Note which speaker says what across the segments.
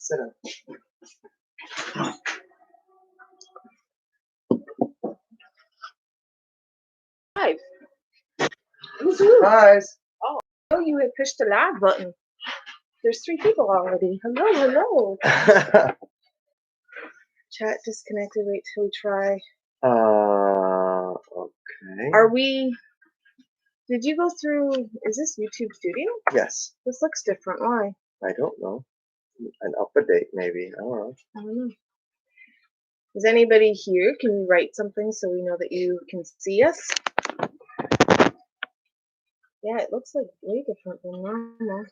Speaker 1: Sit down.
Speaker 2: Live.
Speaker 1: Surprise!
Speaker 2: Oh, you had pushed the live button. There's 3 people already. Hello. Chat disconnected. Wait till we try.
Speaker 1: Okay.
Speaker 2: Did you go through? Is this YouTube Studio?
Speaker 1: Yes.
Speaker 2: This looks different. Why?
Speaker 1: I don't know. An up-to-date, maybe. I don't know.
Speaker 2: Is anybody here? Can you write something so we know that you can see us? Yeah, it looks like way different than normal.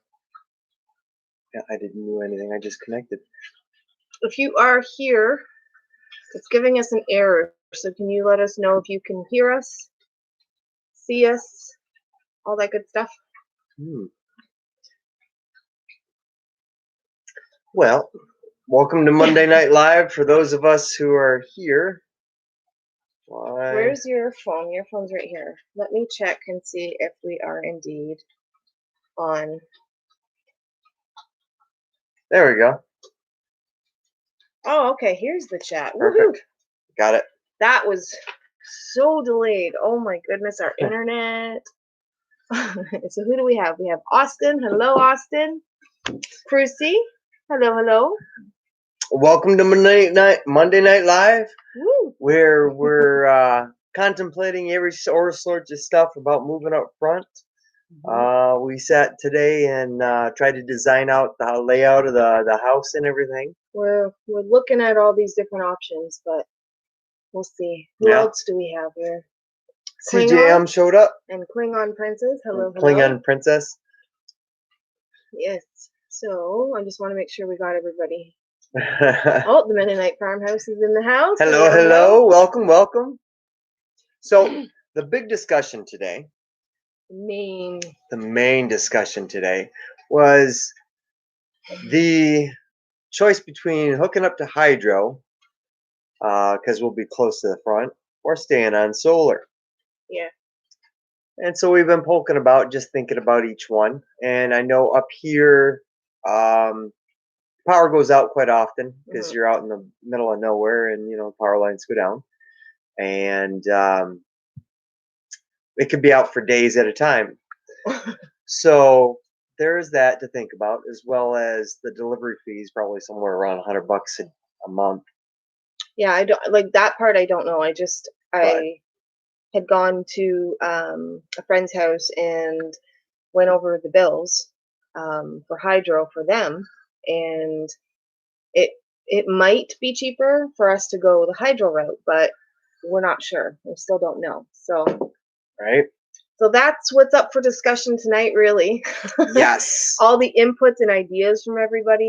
Speaker 1: Yeah, I didn't do anything. I just connected.
Speaker 2: If you are here, it's giving us an error. So can you let us know if you can hear us, see us, all that good stuff?
Speaker 1: Well, welcome to Monday Night Live for those of us who are here.
Speaker 2: Where's your phone? Your phone's right here. Let me check and see if we are indeed on.
Speaker 1: There we go.
Speaker 2: Oh, okay. Here's the chat.
Speaker 1: Perfect.
Speaker 2: Woohoo!
Speaker 1: Got it.
Speaker 2: That was so delayed. Oh my goodness, our internet. So who do we have? We have Austin. Hello, Austin. Crucy. Hello.
Speaker 1: Welcome to Monday Night Live,
Speaker 2: Woo.
Speaker 1: where we're contemplating every sorts of stuff about moving up front. We sat today and tried to design out the layout of the house and everything.
Speaker 2: We're looking at all these different options, but we'll see. Who else do we have here?
Speaker 1: CJM showed up.
Speaker 2: And Klingon Princess. Hello.
Speaker 1: Klingon Princess.
Speaker 2: Yes. So I just want to make sure we got everybody. Oh, the Mennonite Farmhouse is in the house.
Speaker 1: Hello. Welcome. So the big discussion today. The main discussion today was the choice between hooking up to hydro, because we'll be close to the front, or staying on solar.
Speaker 2: Yeah.
Speaker 1: And so we've been poking about, just thinking about each one. And I know up here, power goes out quite often because you're out in the middle of nowhere, and power lines go down, and it could be out for days at a time. So there's that to think about, as well as the delivery fees, probably somewhere around $100 a month.
Speaker 2: Yeah, I don't like that part. I don't know. I had gone to a friend's house and went over the bills for hydro for them, and it might be cheaper for us to go the hydro route, but we're not sure. We still don't know. So
Speaker 1: right.
Speaker 2: So that's what's up for discussion tonight, really.
Speaker 1: Yes.
Speaker 2: All the inputs and ideas from everybody.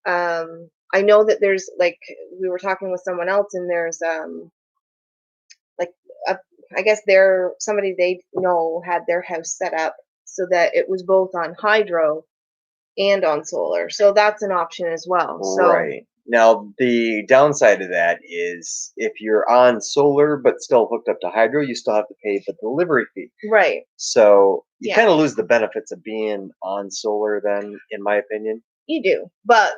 Speaker 2: I know that there's, like, we were talking with someone else, and there's I guess somebody they know had their house set up so that it was both on hydro and on solar. So that's an option as well.
Speaker 1: Right. Now, the downside of that is if you're on solar but still hooked up to hydro, you still have to pay the delivery fee.
Speaker 2: Right.
Speaker 1: So you kind of lose the benefits of being on solar then, in my opinion.
Speaker 2: You do. But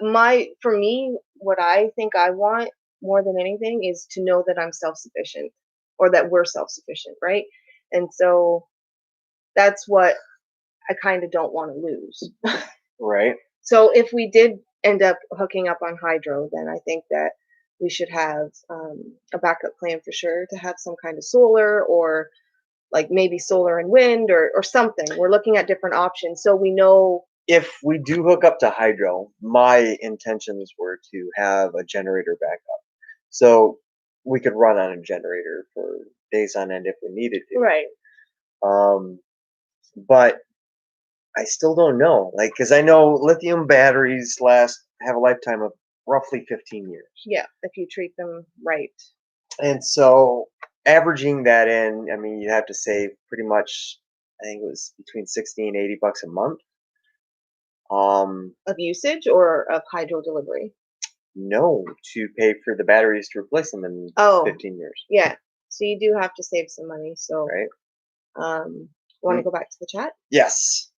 Speaker 2: for me, what I think I want more than anything is to know that I'm self-sufficient, or that we're self-sufficient, right? And so that's what I kind of don't want to lose.
Speaker 1: Right.
Speaker 2: So if we did end up hooking up on hydro, then I think that we should have a backup plan for sure, to have some kind of solar, or like maybe solar and wind, or something. We're looking at different options so we know.
Speaker 1: If we do hook up to hydro, my intentions were to have a generator backup, so we could run on a generator for days on end if we needed to.
Speaker 2: Right.
Speaker 1: But I still don't know, because I know lithium batteries have a lifetime of roughly 15 years.
Speaker 2: Yeah, if you treat them right.
Speaker 1: And so averaging that in, I mean, you have to save pretty much, I think it was between $60 and $80 a month.
Speaker 2: Of usage or of hydro delivery?
Speaker 1: No, to pay for the batteries to replace them in 15 years.
Speaker 2: Yeah, so you do have to save some money. So,
Speaker 1: right.
Speaker 2: Want to go back to the chat?
Speaker 1: Yes.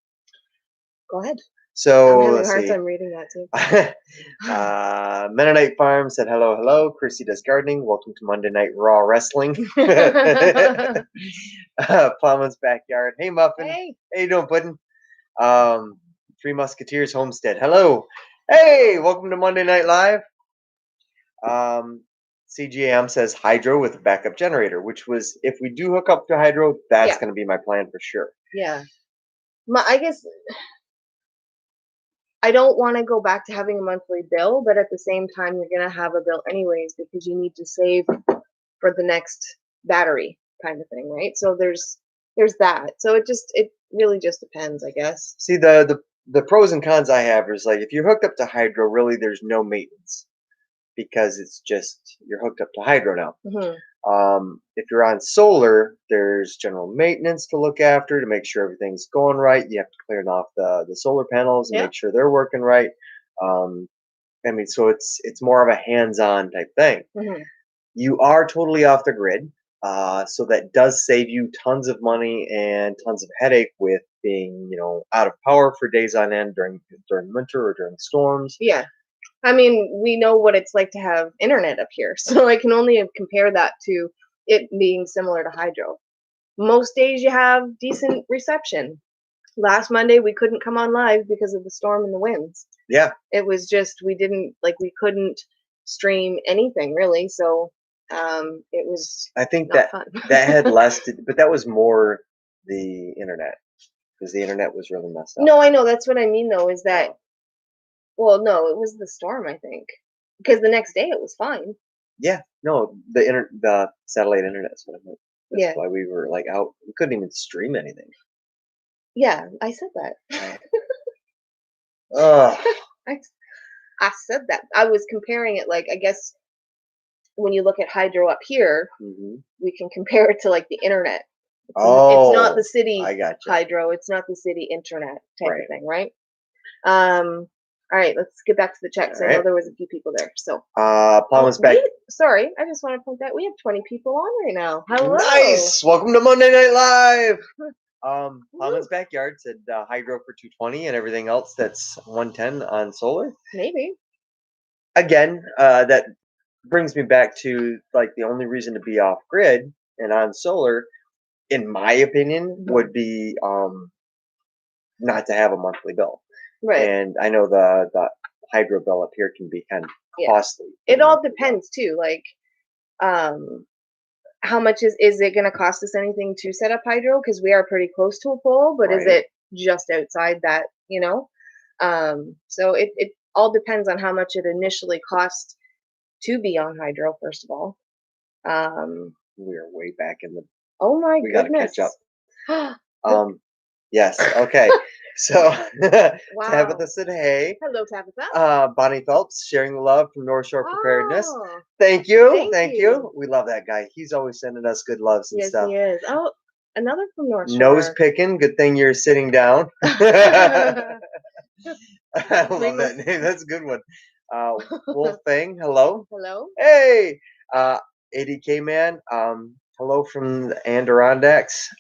Speaker 2: Go ahead.
Speaker 1: So
Speaker 2: I'm having a
Speaker 1: let's
Speaker 2: hard
Speaker 1: see.
Speaker 2: time reading that too.
Speaker 1: Mennonite Farm said hello, hello. Chrissy does gardening. Welcome to Monday Night Raw Wrestling. Plowman's backyard. Hey Muffin.
Speaker 2: Hey.
Speaker 1: How you doing, Puddin'? Three Musketeers Homestead. Hello. Hey, welcome to Monday Night Live. CGM says hydro with a backup generator, which was if we do hook up to hydro, that's going to be my plan for sure.
Speaker 2: Yeah. I guess I don't want to go back to having a monthly bill, but at the same time, you're going to have a bill anyways because you need to save for the next battery kind of thing, right? So there's that. So it really just depends, I guess.
Speaker 1: See, the pros and cons I have is like if you're hooked up to hydro, really there's no maintenance because it's just you're hooked up to hydro now.
Speaker 2: Mm-hmm.
Speaker 1: If you're on solar, there's general maintenance to look after to make sure everything's going right. You have to clear off the solar panels and make sure they're working right. I mean, so it's more of a hands-on type thing.
Speaker 2: Mm-hmm.
Speaker 1: You are totally off the grid, so that does save you tons of money and tons of headache with being, out of power for days on end during winter or during storms.
Speaker 2: Yeah. I mean, we know what it's like to have internet up here, so I can only compare that to it being similar to hydro. Most days you have decent reception. Last Monday we couldn't come on live because of the storm and the winds.
Speaker 1: Yeah.
Speaker 2: It was just we couldn't stream anything really, so it was
Speaker 1: I think
Speaker 2: not fun.
Speaker 1: that had less to, but that was more the internet because the internet was really messed up.
Speaker 2: No, I know that's what I mean though is that well, no, it was the storm, I think. Because the next day it was fine.
Speaker 1: Yeah, no, the satellite internet is what I meant. That's
Speaker 2: Yeah.
Speaker 1: why we were like out. We couldn't even stream anything.
Speaker 2: Yeah, I said that.
Speaker 1: Ugh.
Speaker 2: I said that. I was comparing it like I guess when you look at hydro up here, we can compare it to like the internet. It's not the city hydro. It's not the city internet type of thing, right? All right, let's get back to the checks. I know there was a few people there. So,
Speaker 1: Plowman's back.
Speaker 2: Sorry, I just want to point that we have 20 people on right now. Hello.
Speaker 1: Nice. Welcome to Monday Night Live. Plowman's backyard said hydro for 220 and everything else that's 110 on solar.
Speaker 2: Maybe.
Speaker 1: Again, that brings me back to like the only reason to be off grid and on solar, in my opinion, would be not to have a monthly bill. Right. And I know the hydro bill up here can be kind of costly.
Speaker 2: It all depends too. Like, how much is it going to cost us anything to set up hydro? Because we are pretty close to a pole, but is it just outside that? So it all depends on how much it initially costs to be on hydro. First of all,
Speaker 1: we are way back in the.
Speaker 2: Oh my
Speaker 1: goodness!
Speaker 2: We
Speaker 1: gotta catch up. Yes. Okay. So Tabitha said, "Hey."
Speaker 2: Hello, Tabitha.
Speaker 1: Bonnie Phelps sharing the love from North Shore Preparedness. Thank you. Thank you. We love that guy. He's always sending us good loves and stuff.
Speaker 2: Yes, he is. Oh, another from North Shore.
Speaker 1: Nose picking. Good thing you're sitting down. I love that name. That's a good one. Wolf Fang. Hello.
Speaker 2: Hello.
Speaker 1: Hey. ADK man. Hello from the Adirondacks.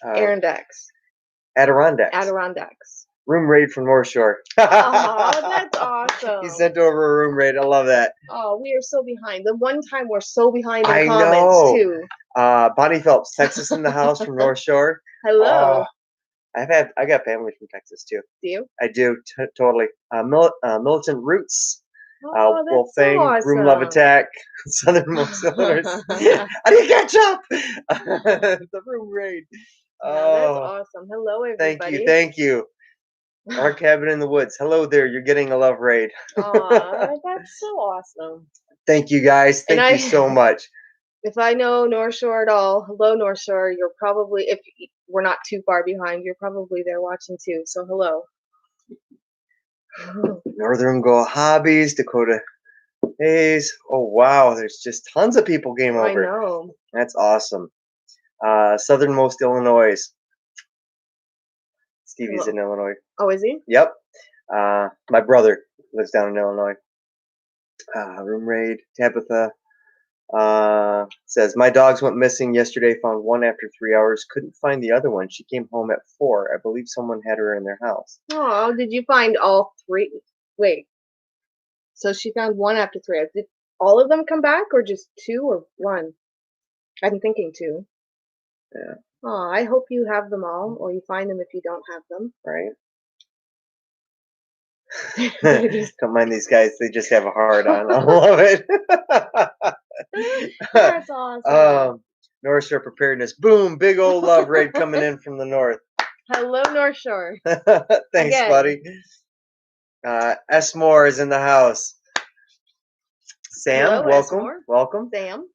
Speaker 1: Adirondacks. Room raid from North Shore.
Speaker 2: Oh, that's awesome.
Speaker 1: He sent over a room raid. I love that.
Speaker 2: Oh, we are so behind. The one time we're so behind in comments too.
Speaker 1: Bonnie Phelps, Texas in the house from North Shore.
Speaker 2: Hello.
Speaker 1: I got family from Texas too.
Speaker 2: Do you?
Speaker 1: I do totally. Militant Roots.
Speaker 2: Oh, that's
Speaker 1: Wolf Fang,
Speaker 2: awesome.
Speaker 1: Room Love Attack, Southernmost Illinois. I didn't catch up. The room raid.
Speaker 2: That's awesome. Hello, everybody.
Speaker 1: Thank you. Our cabin in the woods. Hello there. You're getting a love raid.
Speaker 2: Aw, that's so awesome.
Speaker 1: Thank you guys. Thank you so much.
Speaker 2: If I know North Shore at all, hello North Shore. You're probably, if we're not too far behind, you're probably there watching too. So hello.
Speaker 1: Northern Goal Hobbies, Dakota Hayes. Oh wow, there's just tons of people came over.
Speaker 2: I know.
Speaker 1: That's awesome. Southernmost Illinois. Stevie's in Illinois.
Speaker 2: Oh, is he?
Speaker 1: Yep. My brother lives down in Illinois. Room raid, Tabitha. Says my dogs went missing yesterday. Found one after 3 hours. Couldn't find the other one. She came home at 4. I believe someone had her in their house.
Speaker 2: Oh, did you find all three? Wait, so she found one after 3 hours. Did all of them come back, or just two, or one? I'm thinking two.
Speaker 1: Yeah.
Speaker 2: Oh, I hope you have them all, or you find them if you don't have them.
Speaker 1: Right. Don't mind these guys. They just have a hard on. I love it.
Speaker 2: That's awesome.
Speaker 1: North Shore preparedness. Boom! Big old love raid coming in from the north.
Speaker 2: Hello, North Shore.
Speaker 1: Thanks,
Speaker 2: Again.
Speaker 1: buddy. S. Moore is in the house. Sam,
Speaker 2: Hello,
Speaker 1: welcome.
Speaker 2: S-Moore.
Speaker 1: Welcome.
Speaker 2: Sam.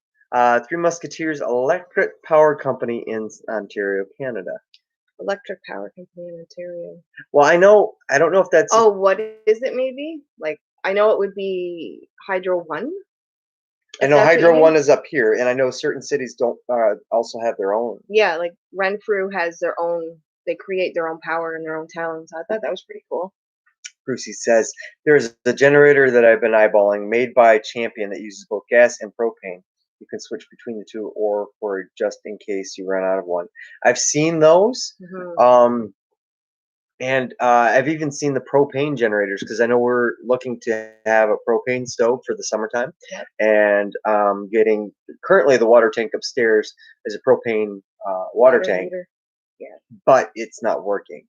Speaker 1: Three Musketeers Electric Power Company in Ontario, Canada.
Speaker 2: Electric Power Company in Ontario.
Speaker 1: Well, I don't know if that's.
Speaker 2: Oh, what is it? Maybe like I know it would be Hydro One.
Speaker 1: I know Hydro One is up here, and I know certain cities don't also have their own.
Speaker 2: Yeah, like Renfrew has their own. They create their own power in their own towns. I thought that was pretty cool.
Speaker 1: Brucey says there's a generator that I've been eyeballing, made by Champion, that uses both gas and propane. You can switch between the two, or for just in case you run out of one. I've seen those.
Speaker 2: Mm-hmm.
Speaker 1: And I've even seen the propane generators, because I know we're looking to have a propane stove for the summertime.
Speaker 2: Yep.
Speaker 1: And getting currently the water tank upstairs is a propane water tank,
Speaker 2: yeah,
Speaker 1: but it's not working.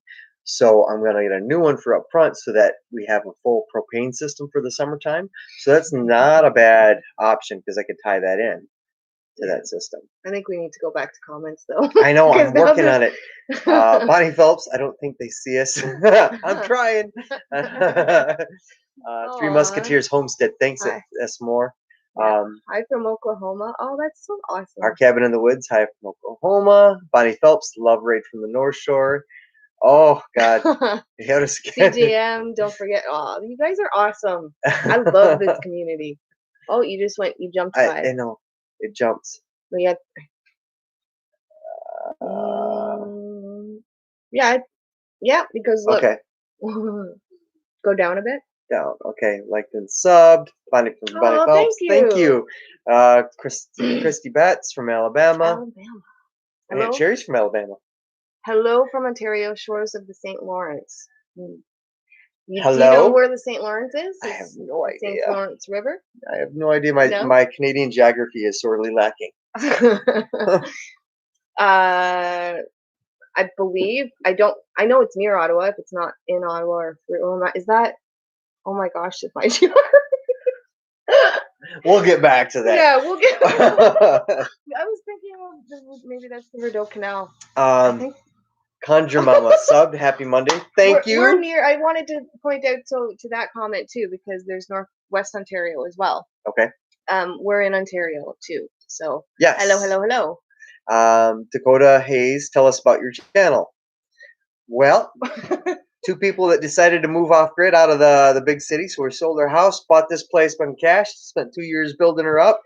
Speaker 1: So I'm going to get a new one for up front so that we have a full propane system for the summertime. So that's not a bad option, because I could tie that in to that system.
Speaker 2: I think we need to go back to comments, though.
Speaker 1: I know, I'm working on it. Bonnie Phelps, I don't think they see us. I'm trying. Three Musketeers Homestead. Thanks, S. Moore.
Speaker 2: Hi from Oklahoma. Oh, that's so awesome.
Speaker 1: Our Cabin in the Woods. Hi from Oklahoma. Bonnie Phelps. Love raid from the North Shore. Oh, God.
Speaker 2: CGM, don't forget. Oh, you guys are awesome. I love this community. Oh, you jumped by.
Speaker 1: I know. It jumps.
Speaker 2: Yeah. Yeah, because look.
Speaker 1: Okay.
Speaker 2: Go down a bit.
Speaker 1: Down. Okay. Liked and subbed. Bonnie from Bonnie Phelps. Thank you. Christy Betts from Alabama.
Speaker 2: Hello.
Speaker 1: Cherry's from Alabama.
Speaker 2: Hello from Ontario shores of the St. Lawrence.
Speaker 1: Hello?
Speaker 2: Do you know where the St. Lawrence is?
Speaker 1: I have no idea.
Speaker 2: St. Lawrence River?
Speaker 1: I have no idea. My Canadian geography is sorely lacking.
Speaker 2: I believe, I know it's near Ottawa, if it's not in Ottawa or is that, oh my gosh, it's my geography.
Speaker 1: We'll get back to that.
Speaker 2: Yeah, we'll get I was thinking maybe that's the Rideau Canal.
Speaker 1: Conjure Mama subbed. Happy Monday. Thank you.
Speaker 2: We're near. I wanted to point out to that comment too, because there's Northwest Ontario as well.
Speaker 1: Okay.
Speaker 2: We're in Ontario too. So
Speaker 1: yes.
Speaker 2: Hello.
Speaker 1: Dakota Hayes, tell us about your channel. Well, two people that decided to move off grid out of the big city, so we sold our house, bought this place on cash, spent 2 years building her up.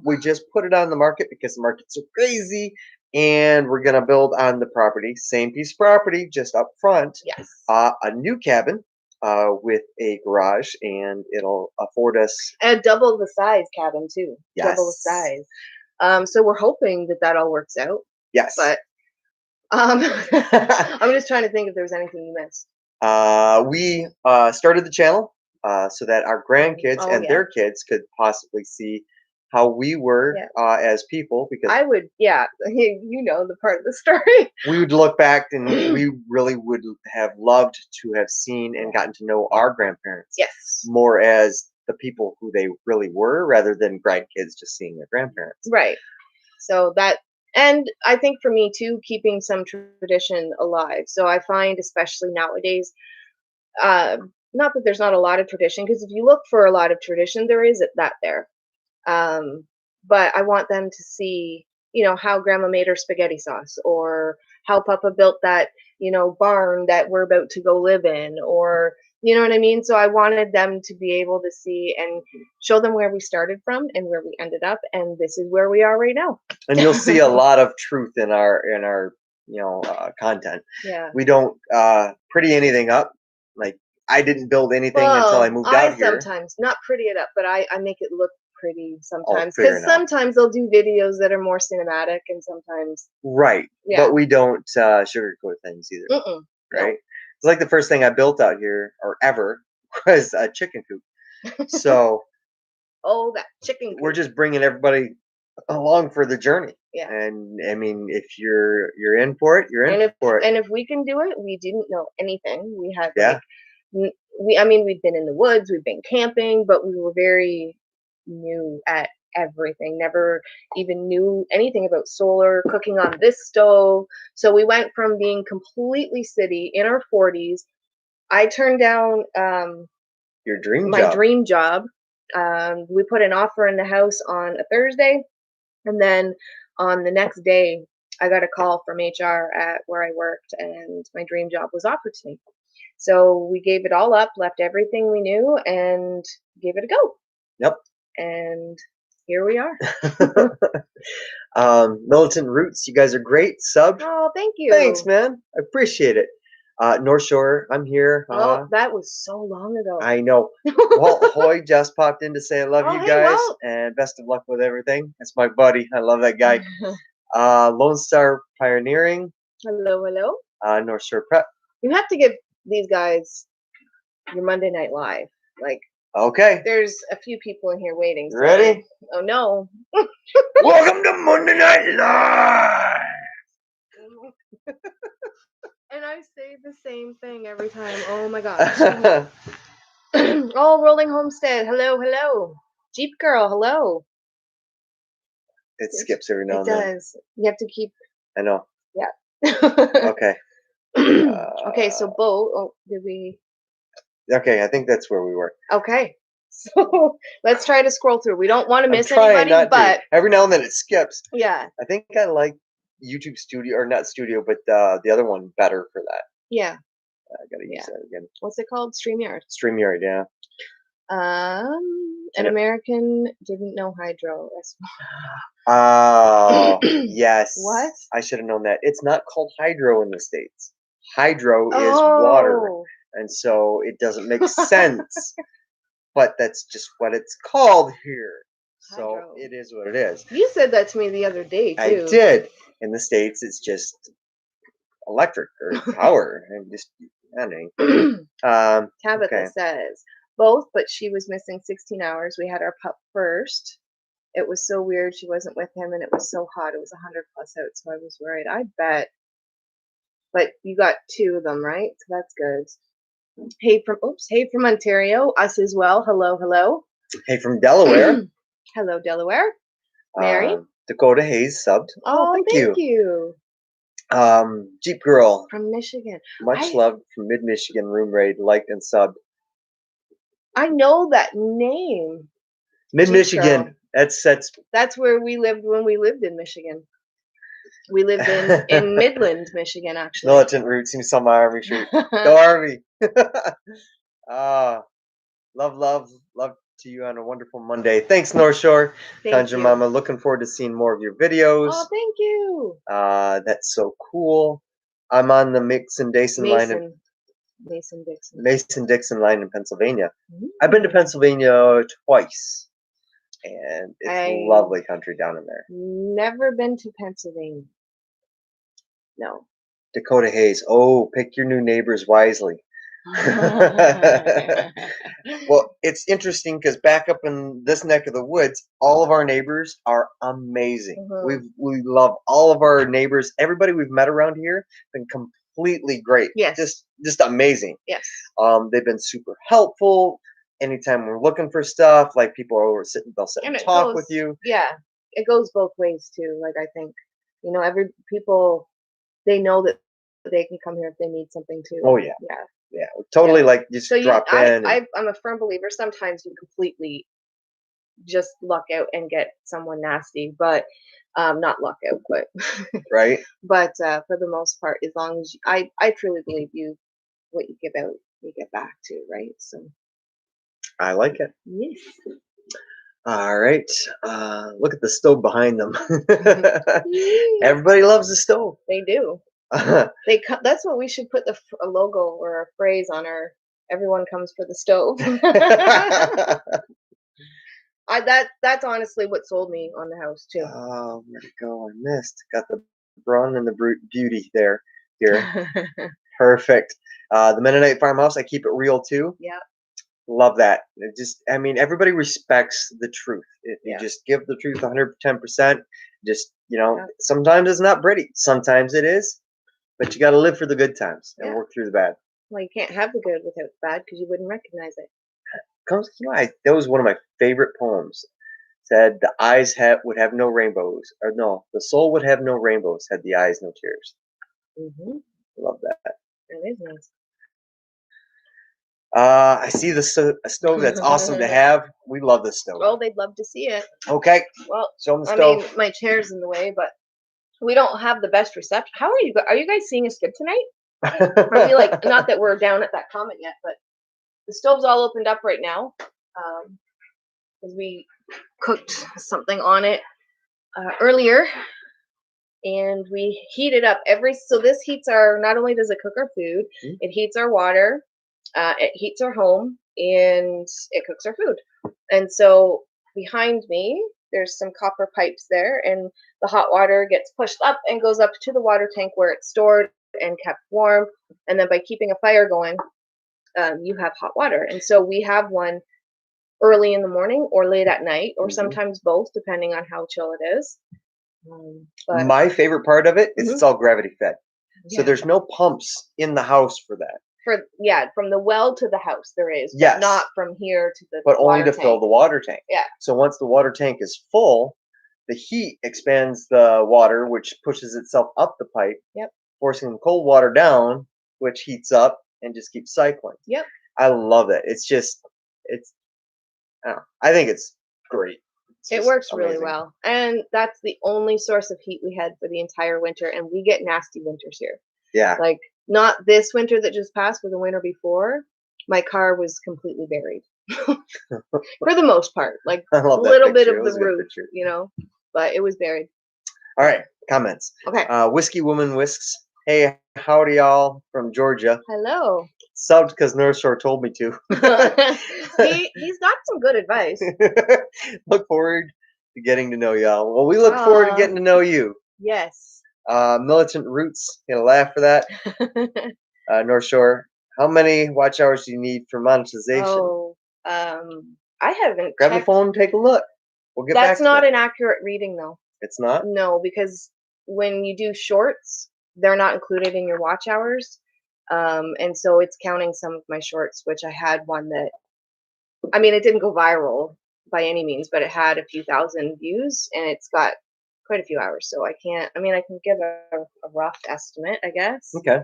Speaker 1: We just put it on the market because the market's so crazy, and we're gonna build on the property, same piece of property, just up front.
Speaker 2: Yes.
Speaker 1: A new cabin with a garage, and it'll afford us
Speaker 2: double the size cabin too.
Speaker 1: Yes.
Speaker 2: Double the size. So we're hoping that all works out.
Speaker 1: Yes.
Speaker 2: But I'm just trying to think if there's anything you missed.
Speaker 1: We started the channel so that our grandkids and their kids could possibly see how we were as people, because
Speaker 2: I would, the part of the story.
Speaker 1: We would look back, and we really would have loved to have seen and gotten to know our grandparents.
Speaker 2: Yes.
Speaker 1: More as the people who they really were, rather than grandkids just seeing their grandparents.
Speaker 2: Right. So that, and I think for me too, keeping some tradition alive. So I find, especially nowadays, not that there's not a lot of tradition, because if you look for a lot of tradition, there is that there. But I want them to see, how Grandma made her spaghetti sauce, or how Papa built that, barn that we're about to go live in, or, you know what I mean? So I wanted them to be able to see and show them where we started from and where we ended up, and this is where we are right now.
Speaker 1: And you'll see a lot of truth in our content.
Speaker 2: Yeah.
Speaker 1: We don't pretty anything up. Like, I didn't build anything until I moved out here.
Speaker 2: I sometimes not pretty it up, but I make it look pretty sometimes,
Speaker 1: fair
Speaker 2: because
Speaker 1: enough.
Speaker 2: sometimes they'll do videos that are more cinematic, and sometimes
Speaker 1: Right.
Speaker 2: Yeah.
Speaker 1: But we don't sugarcoat things either.
Speaker 2: Mm-mm, no.
Speaker 1: Right. It's like the first thing I built out here, or ever, was a chicken coop. So
Speaker 2: Oh, that chicken
Speaker 1: we're
Speaker 2: coop.
Speaker 1: just bringing everybody along for the journey.
Speaker 2: Yeah.
Speaker 1: And I mean, if you're in for it, you're in for it.
Speaker 2: And if we can do it, we didn't know anything. We had
Speaker 1: Yeah.
Speaker 2: like we'd been in the woods, we've been camping, but we were very new at everything. Never even knew anything about solar, cooking on this stove. So we went from being completely city in our 40s. I turned down
Speaker 1: Your dream
Speaker 2: my
Speaker 1: job.
Speaker 2: dream job. We put an offer in the house on a Thursday, and then on the next day, I got a call from HR at where I worked, and my dream job was offered to me. So we gave it all up, left everything we knew, and gave it a go.
Speaker 1: Yep.
Speaker 2: And here we are.
Speaker 1: Militant Roots, you guys are great. Subbed.
Speaker 2: Oh, thank you.
Speaker 1: Thanks, man. I appreciate it. North Shore, I'm here.
Speaker 2: Oh, that was so long ago.
Speaker 1: I know. Walt Hoy just popped in to say I love you guys,
Speaker 2: Walt.
Speaker 1: and best of luck with everything. That's my buddy. I love that guy. Lone Star Pioneering.
Speaker 2: Hello, hello.
Speaker 1: North Shore Prep.
Speaker 2: You have to give these guys your Monday Night Live. Like,
Speaker 1: okay.
Speaker 2: There's a few people in here waiting. So
Speaker 1: ready?
Speaker 2: Oh no.
Speaker 1: Welcome to Monday Night Live.
Speaker 2: And I say the same thing every time. Oh my gosh. Oh, Rolling Homestead. Hello, hello. Jeep Girl. Hello.
Speaker 1: It skips every now and then.
Speaker 2: It does. You have to keep.
Speaker 1: I know.
Speaker 2: Yeah.
Speaker 1: Okay.
Speaker 2: Okay, so Bo. Oh, did we?
Speaker 1: Okay, I think that's where we were.
Speaker 2: Okay. So let's try to scroll through. We don't want to miss
Speaker 1: trying
Speaker 2: anybody,
Speaker 1: not
Speaker 2: but
Speaker 1: to. Every now and then it skips.
Speaker 2: Yeah.
Speaker 1: I think I like YouTube Studio, or not Studio, but the other one better for that.
Speaker 2: Yeah.
Speaker 1: I gotta use that again.
Speaker 2: What's it called? StreamYard.
Speaker 1: StreamYard, yeah.
Speaker 2: An American didn't know hydro.
Speaker 1: Oh, yes.
Speaker 2: What?
Speaker 1: I should have known that. It's not called hydro in the States. Hydro is water, and so it doesn't make sense. But that's just what it's called here. So
Speaker 2: Hydro.
Speaker 1: It is what it is.
Speaker 2: You said that to me the other day, too.
Speaker 1: I did. In the States, it's just electric or power. And just, I don't know.
Speaker 2: Tabitha says, both, but she was missing 16 hours. We had our pup first. It was so weird. She wasn't with him, and it was so hot. It was 100 plus out, so I was worried. I bet. But you got 2 of them, right? So that's good. Hey from Ontario, us as well. Hello, hello.
Speaker 1: Hey from Delaware.
Speaker 2: Hello, Delaware. Mary.
Speaker 1: Dakota Hayes subbed.
Speaker 2: Oh, thank you.
Speaker 1: Jeep Girl
Speaker 2: from Michigan.
Speaker 1: Much love from Mid Michigan. Room Raid liked and subbed.
Speaker 2: I know that name.
Speaker 1: Mid Michigan.
Speaker 2: That's where we lived when we lived in Michigan. We lived in Midland, Michigan, actually.
Speaker 1: Militant Roots. You saw my Army shirt. Go Army. Love to you on a wonderful Monday. Thanks, North Shore. Conjure Mama. Looking forward to seeing more of your videos.
Speaker 2: Oh, thank you.
Speaker 1: That's so cool. I'm on the Mason-Dixon line. Mason-Dixon line in Pennsylvania. I've been to Pennsylvania twice. And it's lovely country down in there.
Speaker 2: Never been to Pennsylvania. No.
Speaker 1: Dakota Hayes. Oh, pick your new neighbors wisely. Well, it's interesting because back up in this neck of the woods, all of our neighbors are amazing. We love all of our neighbors. Everybody we've met around here been completely great.
Speaker 2: Yes.
Speaker 1: Just amazing.
Speaker 2: Yes.
Speaker 1: They've been super helpful. Anytime we're looking for stuff, like people are they'll sit and talk with you.
Speaker 2: Yeah, it goes both ways too. Like I think, people, they know that they can come here if they need something too.
Speaker 1: Oh yeah. Yeah, totally. Like just drop in.
Speaker 2: I'm a firm believer. Sometimes you completely just luck out and get someone nasty, but not luck out, but
Speaker 1: right.
Speaker 2: But for the most part, as long as I truly believe what you give out, you get back to, right? So
Speaker 1: I like it.
Speaker 2: Yes.
Speaker 1: All right. Look at the stove behind them. Everybody loves the stove.
Speaker 2: They do. That's what we should put a logo or a phrase on our. Everyone comes for the stove. That's honestly what sold me on the house too.
Speaker 1: Oh, where'd it go? I missed. Got the brawn and the beauty there. Here, perfect. The Mennonite farmhouse. I keep it real too.
Speaker 2: Yeah.
Speaker 1: Love that. It just, I mean, everybody respects the truth. If you
Speaker 2: Yeah.
Speaker 1: just give the truth 110%, just, sometimes it's not pretty. Sometimes it is, but you got to live for the good times and work through the bad.
Speaker 2: Well, you can't have the good without the bad because you wouldn't recognize it.
Speaker 1: Comes to mind. That was one of my favorite poems. Said the eyes would have no rainbows, or no, the soul would have no rainbows had the eyes no tears.
Speaker 2: Mm-hmm.
Speaker 1: Love that.
Speaker 2: That is nice.
Speaker 1: I see the stove. That's awesome to have. We love this stove.
Speaker 2: Oh, they'd love to see it.
Speaker 1: Okay.
Speaker 2: Well,
Speaker 1: show them the stove.
Speaker 2: I mean, my chair's in the way, but we don't have the best reception. How are you? Are you guys seeing us good tonight? Are we like? Not that we're down at that comment yet, but the stove's all opened up right now because we cooked something on it earlier, and we heat it up so this heats our, not only does it cook our food, it heats our water, it heats our home, and it cooks our food. And so behind me there's some copper pipes there, and the hot water gets pushed up and goes up to the water tank where it's stored and kept warm, and then by keeping a fire going, you have hot water. And so we have one early in the morning or late at night, or sometimes both, depending on how chill it is. But
Speaker 1: my favorite part of it is it's all gravity fed. So there's no pumps in the house for that.
Speaker 2: From the well to the house there is, but
Speaker 1: Yes.
Speaker 2: not from here to the
Speaker 1: but only
Speaker 2: water
Speaker 1: to fill
Speaker 2: tank.
Speaker 1: the water tank.
Speaker 2: Yeah.
Speaker 1: So once the water tank is full, the heat expands the water, which pushes itself up the pipe, forcing the cold water down, which heats up and just keeps cycling.
Speaker 2: Yep.
Speaker 1: I love it. I think it's great.
Speaker 2: It works really well. And that's the only source of heat we had for the entire winter, and we get nasty winters here.
Speaker 1: Yeah.
Speaker 2: Like, not this winter that just passed, but the winter before, my car was completely buried. For the most part. Like, a little bit of the roof, but it was buried.
Speaker 1: All right, comments.
Speaker 2: Okay.
Speaker 1: Whiskey Woman Whisks. Hey, howdy y'all from Georgia.
Speaker 2: Hello.
Speaker 1: Subbed because North Shore told me to.
Speaker 2: He's got some good advice.
Speaker 1: Look forward to getting to know y'all. Well, we look forward to getting to know you.
Speaker 2: Yes.
Speaker 1: Militant Roots, gonna laugh for that. North Shore, how many watch hours do you need for monetization?
Speaker 2: Oh, I haven't
Speaker 1: Grab the phone, take a look. We'll get back to that.
Speaker 2: That's not an accurate reading, though.
Speaker 1: It's not?
Speaker 2: No, because when you do shorts, they're not included in your watch hours. And so it's counting some of my shorts, which I had one that, I mean, it didn't go viral by any means, but it had a few thousand views, and it's got quite a few hours. So I can give a rough estimate, I guess.
Speaker 1: Okay.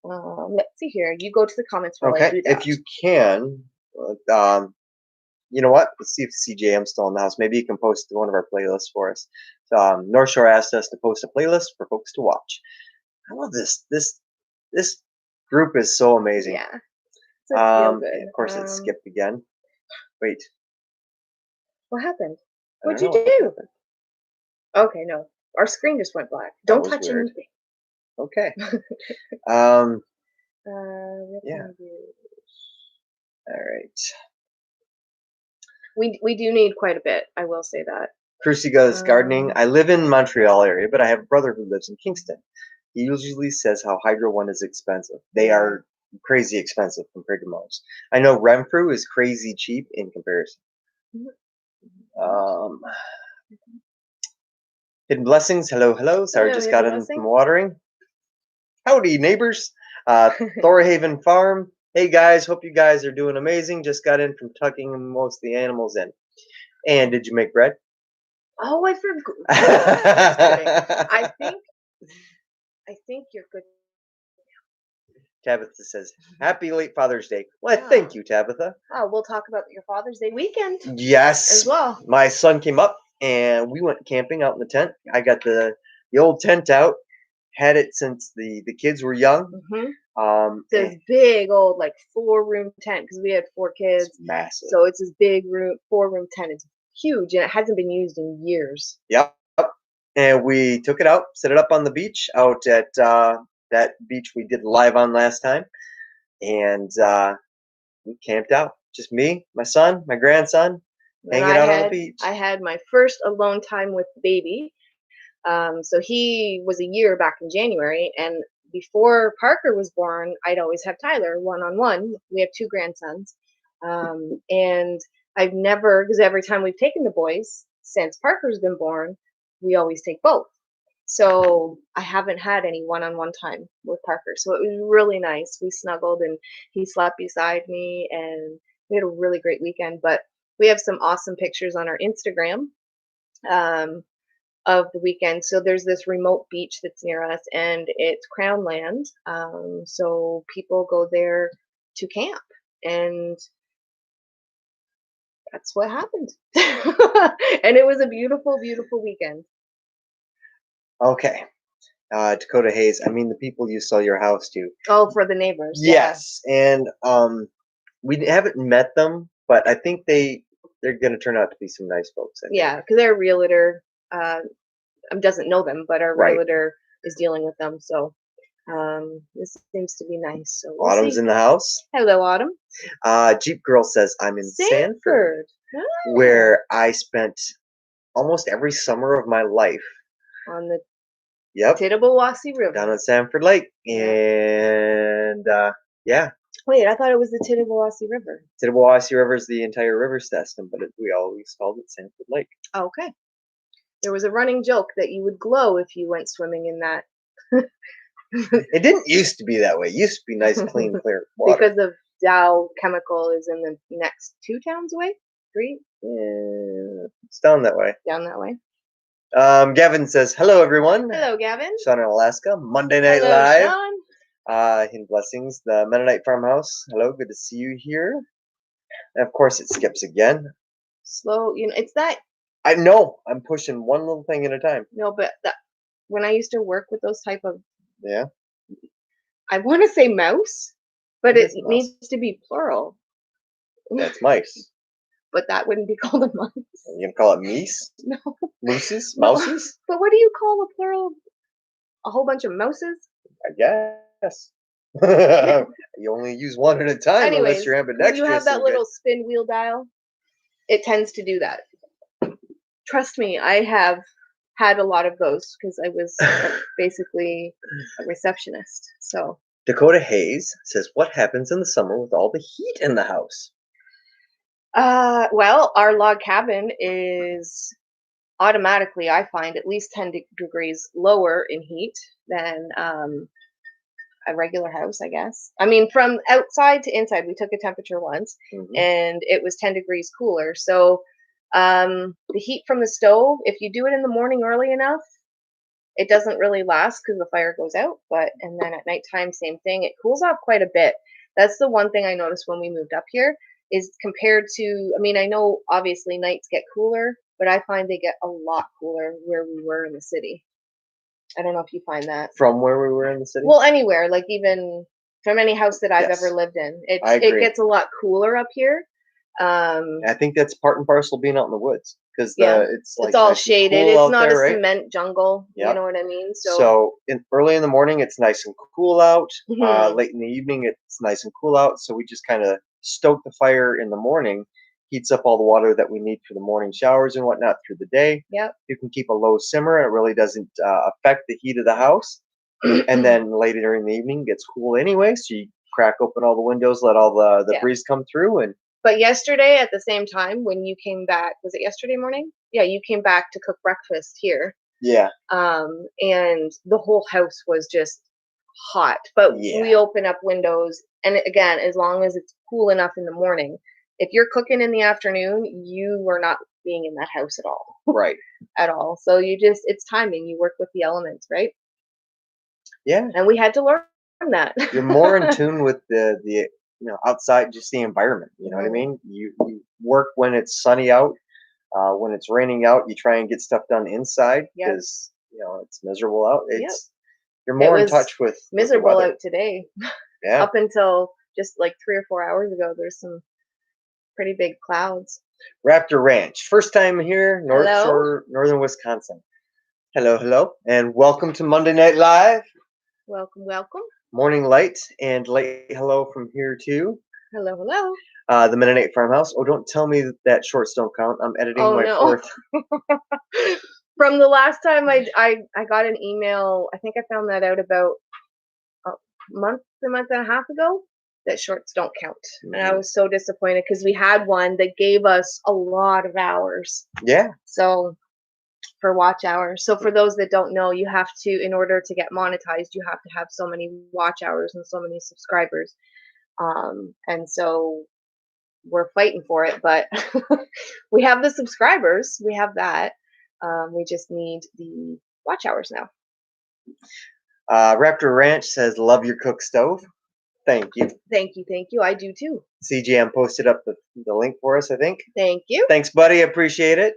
Speaker 2: Let's see here. You go to the comments while I do that.
Speaker 1: If you can, you know what? Let's see if CJM's still in the house. Maybe you can post one of our playlists for us. North Shore asked us to post a playlist for folks to watch. I love this. This group is so amazing.
Speaker 2: Yeah. Feel good.
Speaker 1: Of course, it skipped again. Wait.
Speaker 2: What happened? What'd you do? Okay, no. Our screen just went black. Don't touch anything.
Speaker 1: Okay.
Speaker 2: Yeah.
Speaker 1: All right.
Speaker 2: We do need quite a bit. I will say that.
Speaker 1: Crucy goes gardening. I live in Montreal area, but I have a brother who lives in Kingston. He usually says how Hydro One is expensive. They are crazy expensive compared to most. I know Renfrew is crazy cheap in comparison. Hidden Blessings. Hello. Sorry, just got in from watering. Howdy, neighbors. Thorhaven Farm. Hey guys, hope you guys are doing amazing. Just got in from tucking most of the animals in. And did you make bread?
Speaker 2: Oh, I forgot. I think you're good.
Speaker 1: Tabitha says, "Happy late Father's Day." Well, thank you, Tabitha.
Speaker 2: Oh, we'll talk about your Father's Day weekend.
Speaker 1: Yes,
Speaker 2: as well.
Speaker 1: My son came up and we went camping out in the tent. I got the old tent out. Had it since the kids were young.
Speaker 2: This big old 4-room tent because we had 4 kids.
Speaker 1: It's massive.
Speaker 2: So it's this big 4-room tent. It's huge and it hasn't been used in years.
Speaker 1: Yep. And we took it out, set it up on the beach out at that beach we did live on last time, and we camped out. Just me, my son, my grandson, Hanging out on the beach.
Speaker 2: I had my first alone time with the baby. So he was a year back in January, and before Parker was born, I'd always have Tyler one-on-one. We have two grandsons, and I've never, because every time we've taken the boys since Parker's been born, we always take both. So I haven't had any one-on-one time with Parker. So it was really nice. We snuggled and he slept beside me, and we had a really great weekend. But we have some awesome pictures on our Instagram of the weekend. So there's this remote beach that's near us, and it's Crown Land. So people go there to camp, and that's what happened. And it was a beautiful, beautiful weekend.
Speaker 1: Okay. Dakota Hayes. I mean, the people you sell your house to.
Speaker 2: Oh, for the neighbors.
Speaker 1: Yes, yeah. And we haven't met them, but I think they're going to turn out to be some nice folks.
Speaker 2: Yeah, because their realtor doesn't know them, but our realtor is dealing with them. So this seems to be nice. So
Speaker 1: Autumn's in the house.
Speaker 2: Hello, Autumn.
Speaker 1: Jeep Girl says, I'm in Sanford, where I spent almost every summer of my life.
Speaker 2: On the Tittabawassee River.
Speaker 1: Down on Sanford Lake. And yeah.
Speaker 2: Wait, I thought it was the Tittabawassee River.
Speaker 1: Tittabawassee River is the entire river system, but we always called it Sanford Lake.
Speaker 2: Okay. There was a running joke that you would glow if you went swimming in that.
Speaker 1: It didn't used to be that way. It used to be nice, clean, clear water.
Speaker 2: Because of Dow Chemical is in the next 2 towns away? 3?
Speaker 1: Yeah, it's down that way.
Speaker 2: Down that way.
Speaker 1: Gavin says, hello, everyone.
Speaker 2: Hello, Gavin.
Speaker 1: Sean in Alaska. Monday Night Live. Sean. Blessings. The Mennonite Farmhouse. Hello, good to see you here. And of course, it skips again.
Speaker 2: Slow. It's that.
Speaker 1: I know. I'm pushing one little thing at a time.
Speaker 2: No, but when I used to work with those type of.
Speaker 1: Yeah.
Speaker 2: I want to say mouse, but it needs to be plural.
Speaker 1: That's mice.
Speaker 2: But that wouldn't be called a mouse.
Speaker 1: You can call it meese?
Speaker 2: No.
Speaker 1: Mooses?
Speaker 2: No.
Speaker 1: Mouses?
Speaker 2: But what do you call a plural? A whole bunch of mouses?
Speaker 1: I guess. You only use one at a time.
Speaker 2: Anyways,
Speaker 1: unless you're ambidextrous.
Speaker 2: You have that little spin wheel dial. It tends to do that. Trust me, I have had a lot of those because I was basically a receptionist. So
Speaker 1: Dakota Hayes says, what happens in the summer with all the heat in the house?
Speaker 2: Well, our log cabin is automatically, I find, at least 10 degrees lower in heat than a regular house, I guess. I mean, from outside to inside, we took a temperature once, and it was 10 degrees cooler. So the heat from the stove, if you do it in the morning early enough, it doesn't really last because the fire goes out. And then at nighttime, same thing. It cools off quite a bit. That's the one thing I noticed when we moved up here is compared to, I mean, I know obviously nights get cooler, but I find they get a lot cooler where we were in the city. I don't know if you find that.
Speaker 1: From where we were in the city?
Speaker 2: Well, anywhere, like even from any house that I've ever lived in. It gets a lot cooler up here.
Speaker 1: I think that's part and parcel being out in the woods because it's
Speaker 2: all shaded. It's not a cement jungle.
Speaker 1: Yep.
Speaker 2: You know what I mean?
Speaker 1: So early in the morning, it's nice and cool out. Late in the evening, it's nice and cool out. So we just kind of stoke the fire in the morning, heats up all the water that we need for the morning showers and whatnot through the day.
Speaker 2: Yep.
Speaker 1: You can keep a low simmer. It really doesn't affect the heat of the house. And then later in the evening, it gets cool anyway. So you crack open all the windows, let all the breeze come through.
Speaker 2: But yesterday at the same time, when you came back, was it yesterday morning? Yeah, you came back to cook breakfast here.
Speaker 1: Yeah.
Speaker 2: And the whole house was just hot. But we open up windows, and again, as long as it's cool enough in the morning. If you're cooking in the afternoon, you are not being in that house at all.
Speaker 1: Right.
Speaker 2: At all. So it's timing. You work with the elements, right?
Speaker 1: Yeah.
Speaker 2: And we had to learn that.
Speaker 1: You're more in tune with the outside, just the environment. You know what I mean? You work when it's sunny out. When it's raining out, you try and get stuff done inside because it's miserable out. You're more in touch with
Speaker 2: miserable out today.
Speaker 1: Yeah.
Speaker 2: Up until just like 3 or 4 hours ago, there's some pretty big clouds.
Speaker 1: Raptor Ranch, first time here, North Shore, northern Wisconsin. Hello, and welcome to Monday Night Live.
Speaker 2: Welcome.
Speaker 1: Morning light and late hello from here too.
Speaker 2: Hello.
Speaker 1: The Mennonite Farmhouse. Oh, don't tell me that shorts don't count. I'm editing
Speaker 2: Oh
Speaker 1: my
Speaker 2: no.
Speaker 1: fourth.
Speaker 2: From the last time I got an email, I think I found that out about a month and a half ago, that shorts don't count. And I was so disappointed because we had one that gave us a lot of hours.
Speaker 1: Yeah.
Speaker 2: So for watch hours. So for those that don't know, you have to, in order to get monetized, you have to have so many watch hours and so many subscribers. And so we're fighting for it, but we have the subscribers. We have that. We just need the watch hours now.
Speaker 1: Raptor Ranch says, "Love your cook stove." Thank you.
Speaker 2: Thank you. Thank you. I do too.
Speaker 1: CGM posted up the link for us, I think.
Speaker 2: Thank you.
Speaker 1: Thanks, buddy. Appreciate it.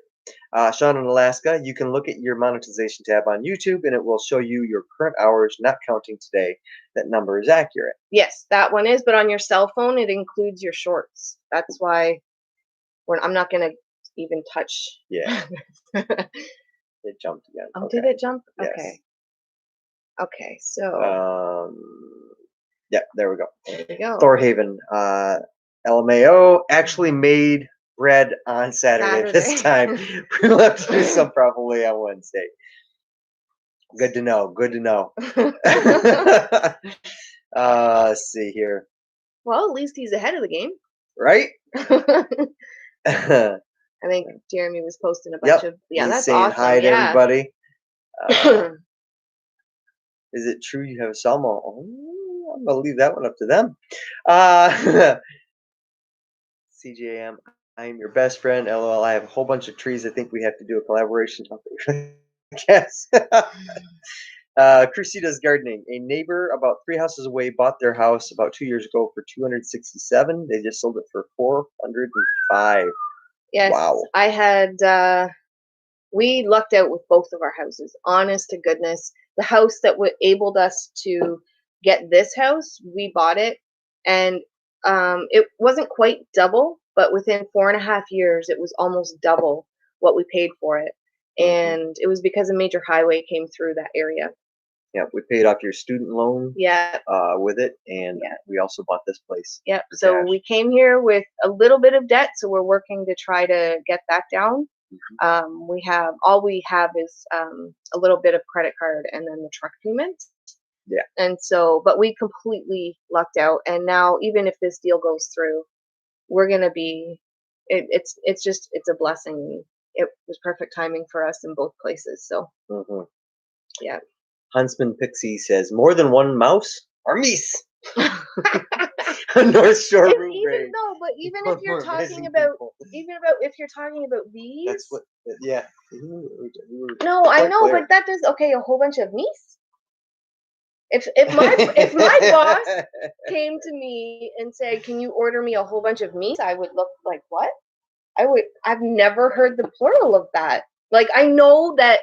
Speaker 1: Sean in Alaska, you can look at your monetization tab on YouTube and it will show you your current hours, not counting today. That number is accurate.
Speaker 2: Yes, that one is, but on your cell phone, it includes your shorts. That's why I'm not going to even touch.
Speaker 1: Yeah. It jumped again.
Speaker 2: Oh,
Speaker 1: Okay.
Speaker 2: did it jump?
Speaker 1: Yes.
Speaker 2: Okay. Okay, so.
Speaker 1: Yeah, there we go.
Speaker 2: There we go.
Speaker 1: Thorhaven, LMAO actually made bread on Saturday. This time. We'll have to do some probably on Wednesday. Good to know. Good to know. Let's see here.
Speaker 2: Well, at least he's ahead of the game.
Speaker 1: Right?
Speaker 2: I think Jeremy was posting a bunch of. Yeah,
Speaker 1: he's
Speaker 2: that's
Speaker 1: saying
Speaker 2: awesome.
Speaker 1: hi to
Speaker 2: Yeah.
Speaker 1: everybody. Is it true you have a Salmo? Oh, I'm gonna leave that one up to them. CJM, I am your best friend. LOL. I have a whole bunch of trees. I think we have to do a collaboration topic. Yes. Crucida's Gardening. A neighbor about 3 houses away bought their house about 2 years ago for $267. They just sold it for $405.
Speaker 2: Yes.
Speaker 1: Wow.
Speaker 2: I had. We lucked out with both of our houses. Honest to goodness, the house that enabled us to get this house, we bought it, and it wasn't quite double, but within 4.5 years, it was almost double what we paid for it. And it was because a major highway came through that area.
Speaker 1: Yeah, we paid off your student loan.
Speaker 2: Yeah.
Speaker 1: With it, and we also bought this place.
Speaker 2: Yep. So we came here with a little bit of debt, so we're working to try to get that down. We have is a little bit of credit card and then the truck payment.
Speaker 1: Yeah.
Speaker 2: And so, but we completely lucked out, and now even if this deal goes through, we're gonna be. It's a blessing. It was perfect timing for us in both places. So. Yeah.
Speaker 1: Huntsman Pixie says, "More than one mouse or meese." North Shore Room.
Speaker 2: No, but even if you're talking about these.
Speaker 1: That's what. Yeah.
Speaker 2: No, I know, but that does a whole bunch of meese. If my boss came to me and said, "Can you order me a whole bunch of meese?" I would look like, what? I've never heard the plural of that. Like, I know that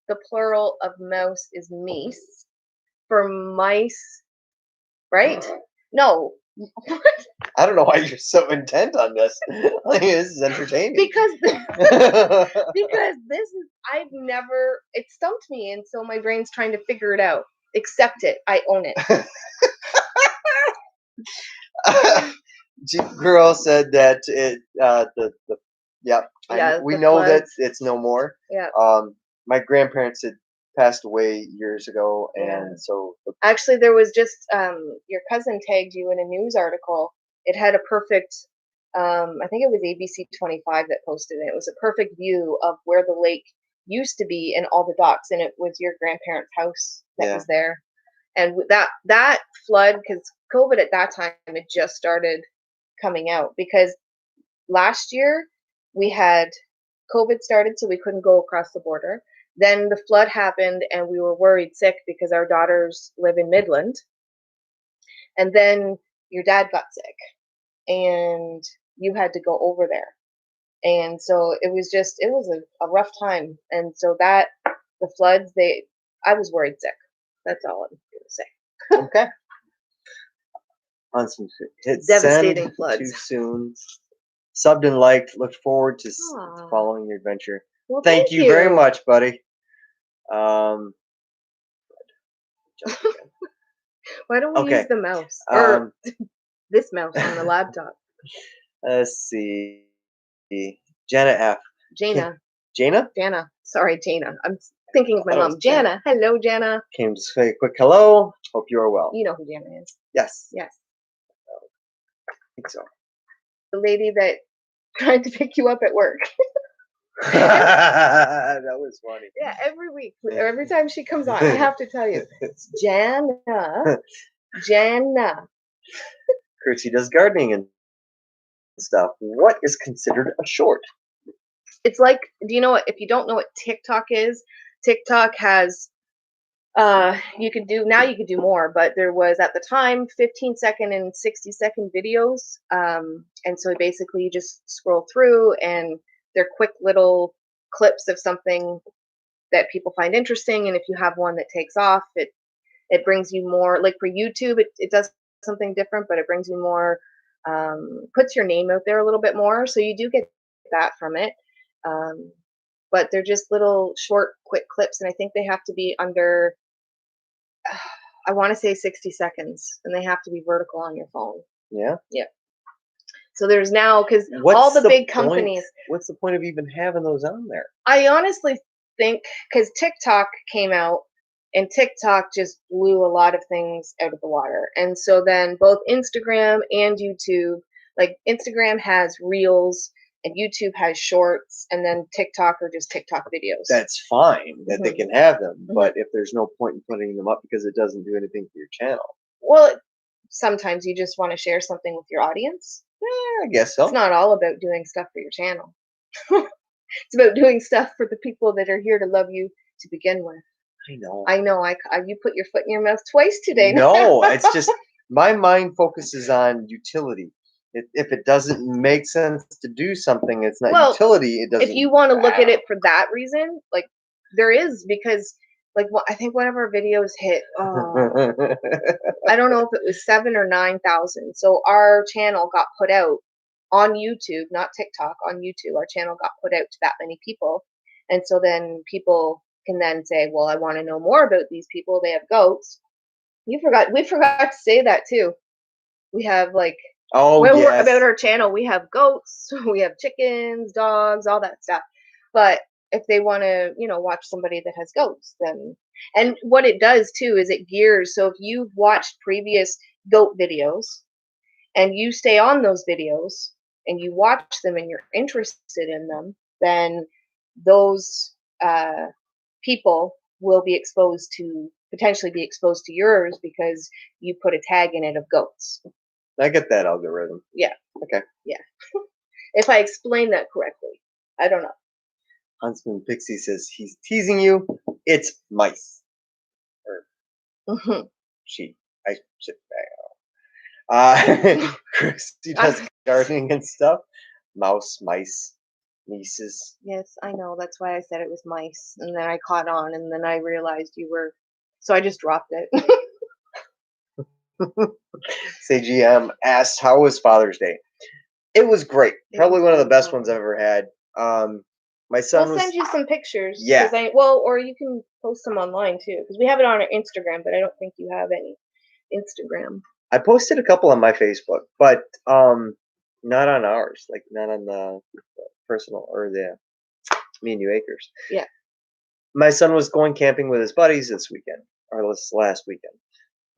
Speaker 2: the plural of mouse is meese for mice, right? No.
Speaker 1: I don't know why you're so intent on this. Like, this is entertaining.
Speaker 2: Because this is, it stumped me, and so my brain's trying to figure it out. Accept it. I own it.
Speaker 1: Jeep Girl said that we know
Speaker 2: floods.
Speaker 1: that it's no more.
Speaker 2: Yeah.
Speaker 1: My grandparents had passed away years ago, and so
Speaker 2: actually there was just your cousin tagged you in a news article. It had a perfect I think it was ABC 25 that posted it. It was a perfect view of where the lake used to be and all the docks, and it was your grandparents' house that was there. And that flood, because COVID at that time had just started coming out, because last year we had COVID started, so we couldn't go across the border. Then the flood happened, and we were worried sick because our daughters live in Midland. And then your dad got sick, and you had to go over there. And so it was a rough time. And so the floods, I was worried sick. That's all I'm going to say.
Speaker 1: Okay. On some
Speaker 2: devastating floods.
Speaker 1: Too soon. Subbed and liked. Look forward to following your adventure. Well, thank you very much, buddy.
Speaker 2: Why don't we use the mouse or this mouse on the laptop?
Speaker 1: Let's see. Jana F.
Speaker 2: Jana.
Speaker 1: Jana?
Speaker 2: Jana. Sorry, Jana. I'm thinking of my mom.
Speaker 1: Jana.
Speaker 2: Jana. Hello, Jana.
Speaker 1: Came to say a quick hello. Hope you are well.
Speaker 2: You know who Jana is.
Speaker 1: Yes.
Speaker 2: Yes.
Speaker 1: I think so.
Speaker 2: The lady that tried to pick you up at work.
Speaker 1: That was funny.
Speaker 2: Yeah, every week, or every time she comes on, I have to tell you, Jana. Jana.
Speaker 1: Chrissy does gardening and stuff. What is considered a short?
Speaker 2: It's like, do you know what? If you don't know what TikTok is, TikTok has you could do more, but there was at the time 15-second and 60-second videos, and so basically you just scroll through and they're quick little clips of something that people find interesting, and if you have one that takes off, it brings you more. Like for YouTube, it does something different, but it brings you more, puts your name out there a little bit more, so you do get that from it. But they're just little short quick clips, and I think they have to be under, I want to say 60 seconds, and they have to be vertical on your phone.
Speaker 1: Yeah.
Speaker 2: Yeah. So there's now, because all the big companies.
Speaker 1: What's the point of even having those on there?
Speaker 2: I honestly think because TikTok came out, and TikTok just blew a lot of things out of the water. And so then both Instagram and YouTube, like Instagram has Reels and YouTube has Shorts, and then TikTok are just TikTok videos.
Speaker 1: That's fine that they can have them, but if there's no point in putting them up because it doesn't do anything for your channel.
Speaker 2: Well, sometimes you just want to share something with your audience.
Speaker 1: Yeah, I guess so.
Speaker 2: It's not all about doing stuff for your channel. It's about doing stuff for the people that are here to love you to begin with.
Speaker 1: I know.
Speaker 2: You put your foot in your mouth twice today.
Speaker 1: No, it's just my mind focuses on utility. If it doesn't make sense to do something, it's not utility. It doesn't.
Speaker 2: If you want to look at it for that reason, like there is, because like I think one of our videos hit, I don't know if it was 7,000 or 9,000. So our channel got put out on YouTube, not TikTok, on YouTube. Our channel got put out to that many people, and so then people can then say, well, I want to know more about these people. They have goats. We forgot to say that too. We have like, about our channel, we have goats, we have chickens, dogs, all that stuff. But if they want to, watch somebody that has goats, then, and what it does too is it gears. So if you've watched previous goat videos and you stay on those videos and you watch them and you're interested in them, then those people will be potentially be exposed to yours because you put a tag in it of goats.
Speaker 1: I get that algorithm.
Speaker 2: Yeah.
Speaker 1: Okay.
Speaker 2: Yeah. If I explain that correctly. I don't know.
Speaker 1: Huntsman Pixie says he's teasing you. It's mice. Or sheep. I should Christy does gardening and stuff. Mouse, mice, nieces.
Speaker 2: Yes, I know. That's why I said it was mice. And then I caught on, and then I realized you were. So I just dropped it.
Speaker 1: Say GM asked, how was Father's Day? It was great. Probably one of the best ones I've ever had. My son
Speaker 2: We'll send you some pictures.
Speaker 1: Yeah.
Speaker 2: Or you can post them online too, because we have it on our Instagram, but I don't think you have any Instagram.
Speaker 1: I posted a couple on my Facebook, but not on ours. Like not on the personal or the Me and You Acres.
Speaker 2: Yeah.
Speaker 1: My son was going camping with his buddies this weekend, or this last weekend,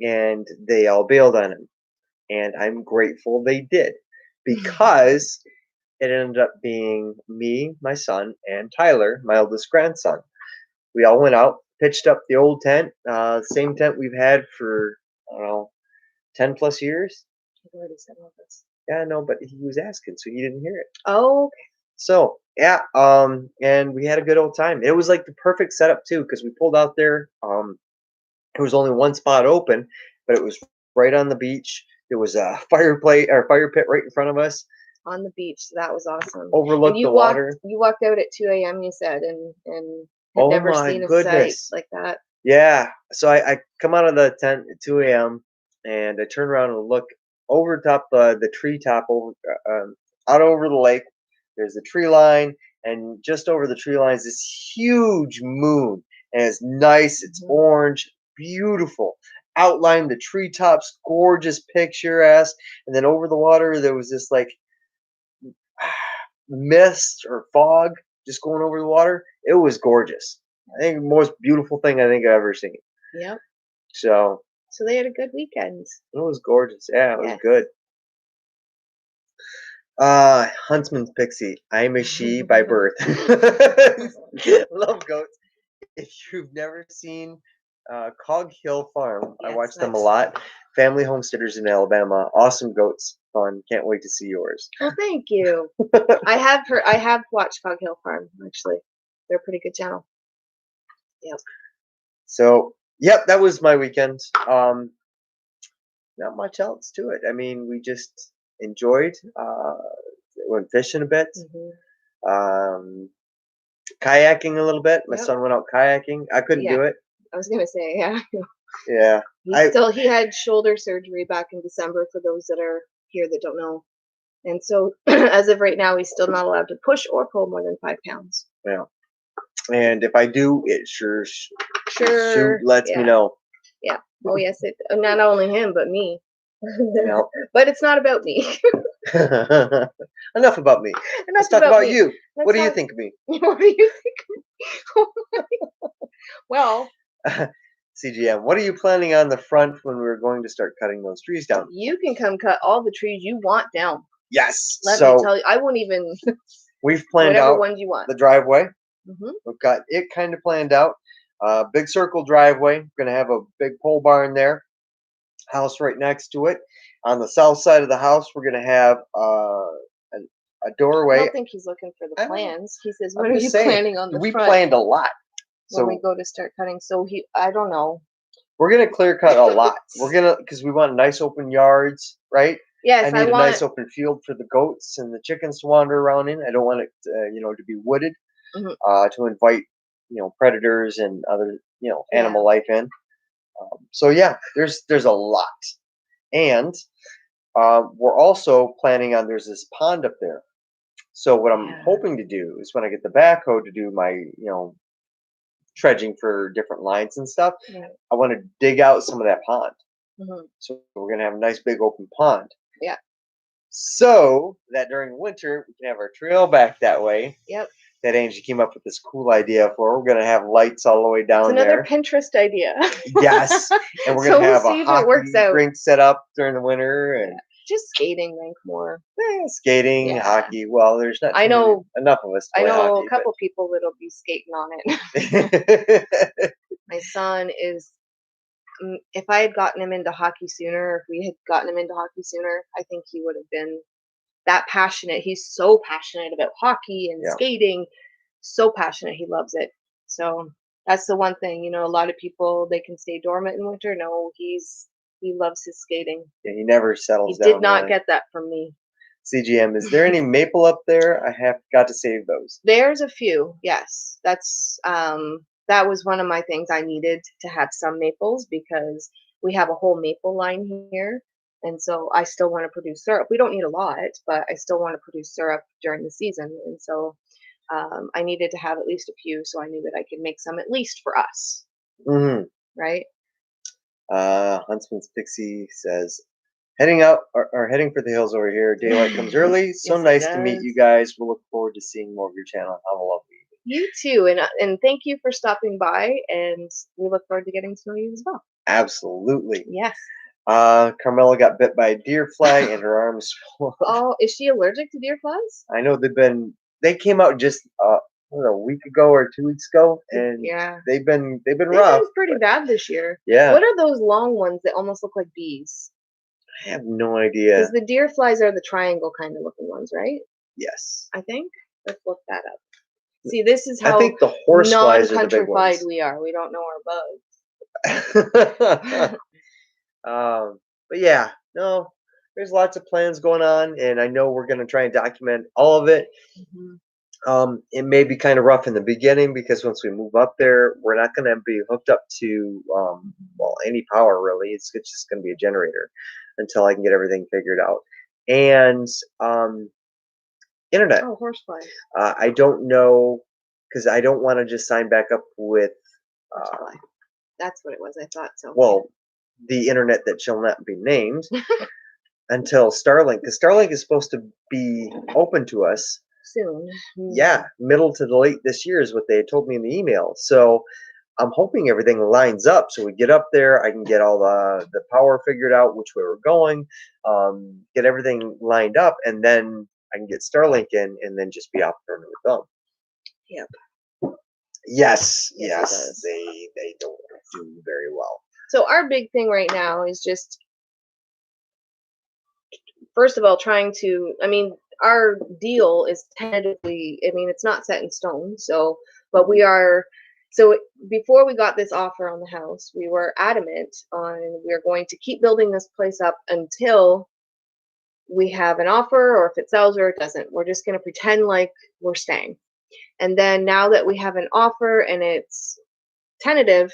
Speaker 1: and they all bailed on him. And I'm grateful they did, because it ended up being me, my son, and Tyler, my oldest grandson. We all went out, pitched up the old tent, same tent we've had for, I don't know, 10 plus years.
Speaker 2: I've already said all this.
Speaker 1: Yeah, I know, but he was asking, so he didn't hear it.
Speaker 2: Oh, okay.
Speaker 1: So, yeah, and we had a good old time. It was like the perfect setup, too, because we pulled out there. There was only one spot open, but it was right on the beach. There was a fire pit right in front of us.
Speaker 2: On the beach, so that was awesome.
Speaker 1: Overlooked the water.
Speaker 2: You walked out at 2 a.m. You said, and had never seen a sight like that.
Speaker 1: Yeah. So I come out of the tent at 2 a.m. and I turn around and look over top the treetop out over the lake. There's the tree line, and just over the tree line is this huge moon, and it's nice. It's orange, beautiful. Outlined the treetops, gorgeous, picturesque, and then over the water there was this like mist or fog just going over the water. It was gorgeous. I think the most beautiful thing I think I've ever seen.
Speaker 2: Yep.
Speaker 1: So
Speaker 2: they had a good weekend.
Speaker 1: it was gorgeous. Yeah, it was
Speaker 2: Yes.
Speaker 1: good. Huntsman's Pixie. I'm a she by birth. Love goats. If you've never seen Cog Hill Farm, I
Speaker 2: Yes,
Speaker 1: watch them a lot. Family homesteaders in Alabama. Awesome goats. Fun. Can't wait to see yours.
Speaker 2: Well, thank you. I have watched Cog Hill Farm, actually. They're a pretty good channel. Yep.
Speaker 1: So, yep, that was my weekend. Not much else to it. I mean, we just enjoyed. Went fishing a bit. Um, kayaking a little bit. My
Speaker 2: Yep.
Speaker 1: son went out kayaking. I couldn't do it.
Speaker 2: I was gonna say, yeah.
Speaker 1: Yeah.
Speaker 2: He had shoulder surgery back in December, for those that are here that don't know. And so as of right now, he's still not allowed to push or pull more than 5 pounds.
Speaker 1: Yeah. And if I do, it sure lets me know.
Speaker 2: Yeah. Oh yes, it not only him but me.
Speaker 1: Yep.
Speaker 2: But it's not about me.
Speaker 1: Enough about me. Let's talk about you. What do you think of me?
Speaker 2: What do you think of me? Well,
Speaker 1: CGM, what are you planning on the front when we're going to start cutting those trees down?
Speaker 2: You can come cut all the trees you want down.
Speaker 1: Yes.
Speaker 2: Let me tell you, I won't even.
Speaker 1: We've planned
Speaker 2: whatever
Speaker 1: out
Speaker 2: ones you want.
Speaker 1: The driveway.
Speaker 2: Mm-hmm.
Speaker 1: We've got it kind of planned out. Big circle driveway. We're going to have a big pole barn there. House right next to it. On the south side of the house, we're going to have a doorway.
Speaker 2: I don't think he's looking for the plans. He says, "What are you planning on the front?"
Speaker 1: We planned a lot.
Speaker 2: When we go to start cutting, so I don't know.
Speaker 1: We're gonna clear cut a lot. Because we want nice open yards, right?
Speaker 2: Yes,
Speaker 1: I need a nice open field for the goats and the chickens to wander around in. I don't want it, to be wooded, to invite, predators and other, animal life in. So yeah, there's a lot, and we're also planning on, there's this pond up there. So what I'm hoping to do is, when I get the backhoe to do my, dredging for different lines and stuff, I want to dig out some of that pond. So we're gonna have a nice big open pond.
Speaker 2: Yeah.
Speaker 1: So that during the winter we can have our trail back that way.
Speaker 2: Yep.
Speaker 1: That Angie came up with this cool idea for. We're gonna have lights all the way down
Speaker 2: it's another
Speaker 1: there.
Speaker 2: Pinterest idea.
Speaker 1: Yes. And we're gonna have a hockey rink set up during the winter, and
Speaker 2: just skating rink more.
Speaker 1: Skating, hockey. Well, there's not enough of us to play hockey,
Speaker 2: a couple people that'll be skating on it. My son is, if I had gotten him into hockey sooner, if we had gotten him into hockey sooner, I think he would have been that passionate. He's so passionate about hockey and skating, so passionate. He loves it. So that's the one thing, a lot of people, they can stay dormant in winter. No, he loves his skating.
Speaker 1: Yeah, he never settles down.
Speaker 2: He did not get that from me.
Speaker 1: CGM, is there any maple up there? I have got to save those.
Speaker 2: There's a few, yes. That's that was one of my things. I needed to have some maples because we have a whole maple line here, and so I still want to produce syrup. We don't need a lot, but I still want to produce syrup during the season, and so I needed to have at least a few, so I knew that I could make some at least for us.
Speaker 1: Mm-hmm.
Speaker 2: Right?
Speaker 1: Huntsman's Pixie says, heading out or heading for the hills over here. Daylight comes early. So
Speaker 2: yes,
Speaker 1: nice to meet you guys. We'll look forward to seeing more of your channel. Have a lovely evening.
Speaker 2: You too, and thank you for stopping by, and we look forward to getting to know you as well.
Speaker 1: Absolutely.
Speaker 2: Yes.
Speaker 1: Carmela got bit by a deer fly and her arms.
Speaker 2: Oh, is she allergic to deer flies?
Speaker 1: I know they came out just a week ago or 2 weeks ago, and they've been rough.
Speaker 2: Been pretty bad this year.
Speaker 1: Yeah.
Speaker 2: What are those long ones that almost look like bees?
Speaker 1: I have no idea.
Speaker 2: Because the deer flies are the triangle kind of looking ones, right?
Speaker 1: Yes.
Speaker 2: I think. Let's look that up. See, this is how
Speaker 1: I think the horse flies are the big ones.
Speaker 2: we are. We don't know our bugs.
Speaker 1: But yeah, no, there's lots of plans going on, and I know we're going to try and document all of it. It may be kind of rough in the beginning because once we move up there, we're not going to be hooked up to any power really. It's just going to be a generator until I can get everything figured out. And internet.
Speaker 2: Oh, horsefly.
Speaker 1: I don't know, because I don't want to just sign back up with.
Speaker 2: That's what it was. I thought so.
Speaker 1: Well, the internet that shall not be named until Starlink, because Starlink is supposed to be open to us
Speaker 2: soon.
Speaker 1: Yeah, middle to the late this year is what they had told me in the email. So I'm hoping everything lines up. So we get up there, I can get all the power figured out, which way we're going, get everything lined up, and then I can get Starlink in, and then just be off and running with them.
Speaker 2: Yep.
Speaker 1: Yes,
Speaker 2: Yes,
Speaker 1: yes, they don't do very well.
Speaker 2: So our big thing right now is just, first of all, trying to, I mean, our deal is tentatively, I mean, it's not set in stone. So, but we are, so before we got this offer on the house, we were adamant on we're going to keep building this place up until we have an offer, or if it sells or it doesn't. We're just going to pretend like we're staying. And then now that we have an offer and it's tentative,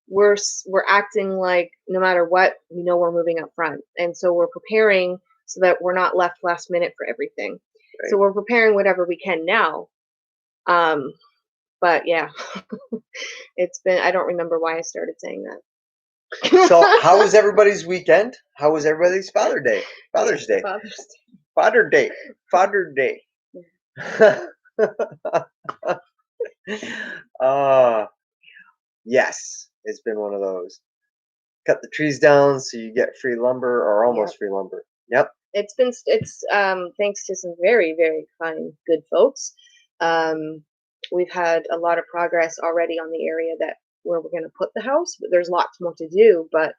Speaker 2: we're acting like no matter what, we know we're moving up front, and so we're preparing so that we're not left last minute for everything. Right. So we're preparing whatever we can now. But yeah, it's been, I don't remember why I started saying that.
Speaker 1: So how was everybody's weekend? How was everybody's Father's Day? Father's Day. Father Day. Father Day. Yes, it's been one of those. Cut the trees down so you get free lumber, or almost free lumber. Yep.
Speaker 2: It's thanks to some very, very kind, good folks. We've had a lot of progress already on the area where we're going to put the house, but there's lots more to do. But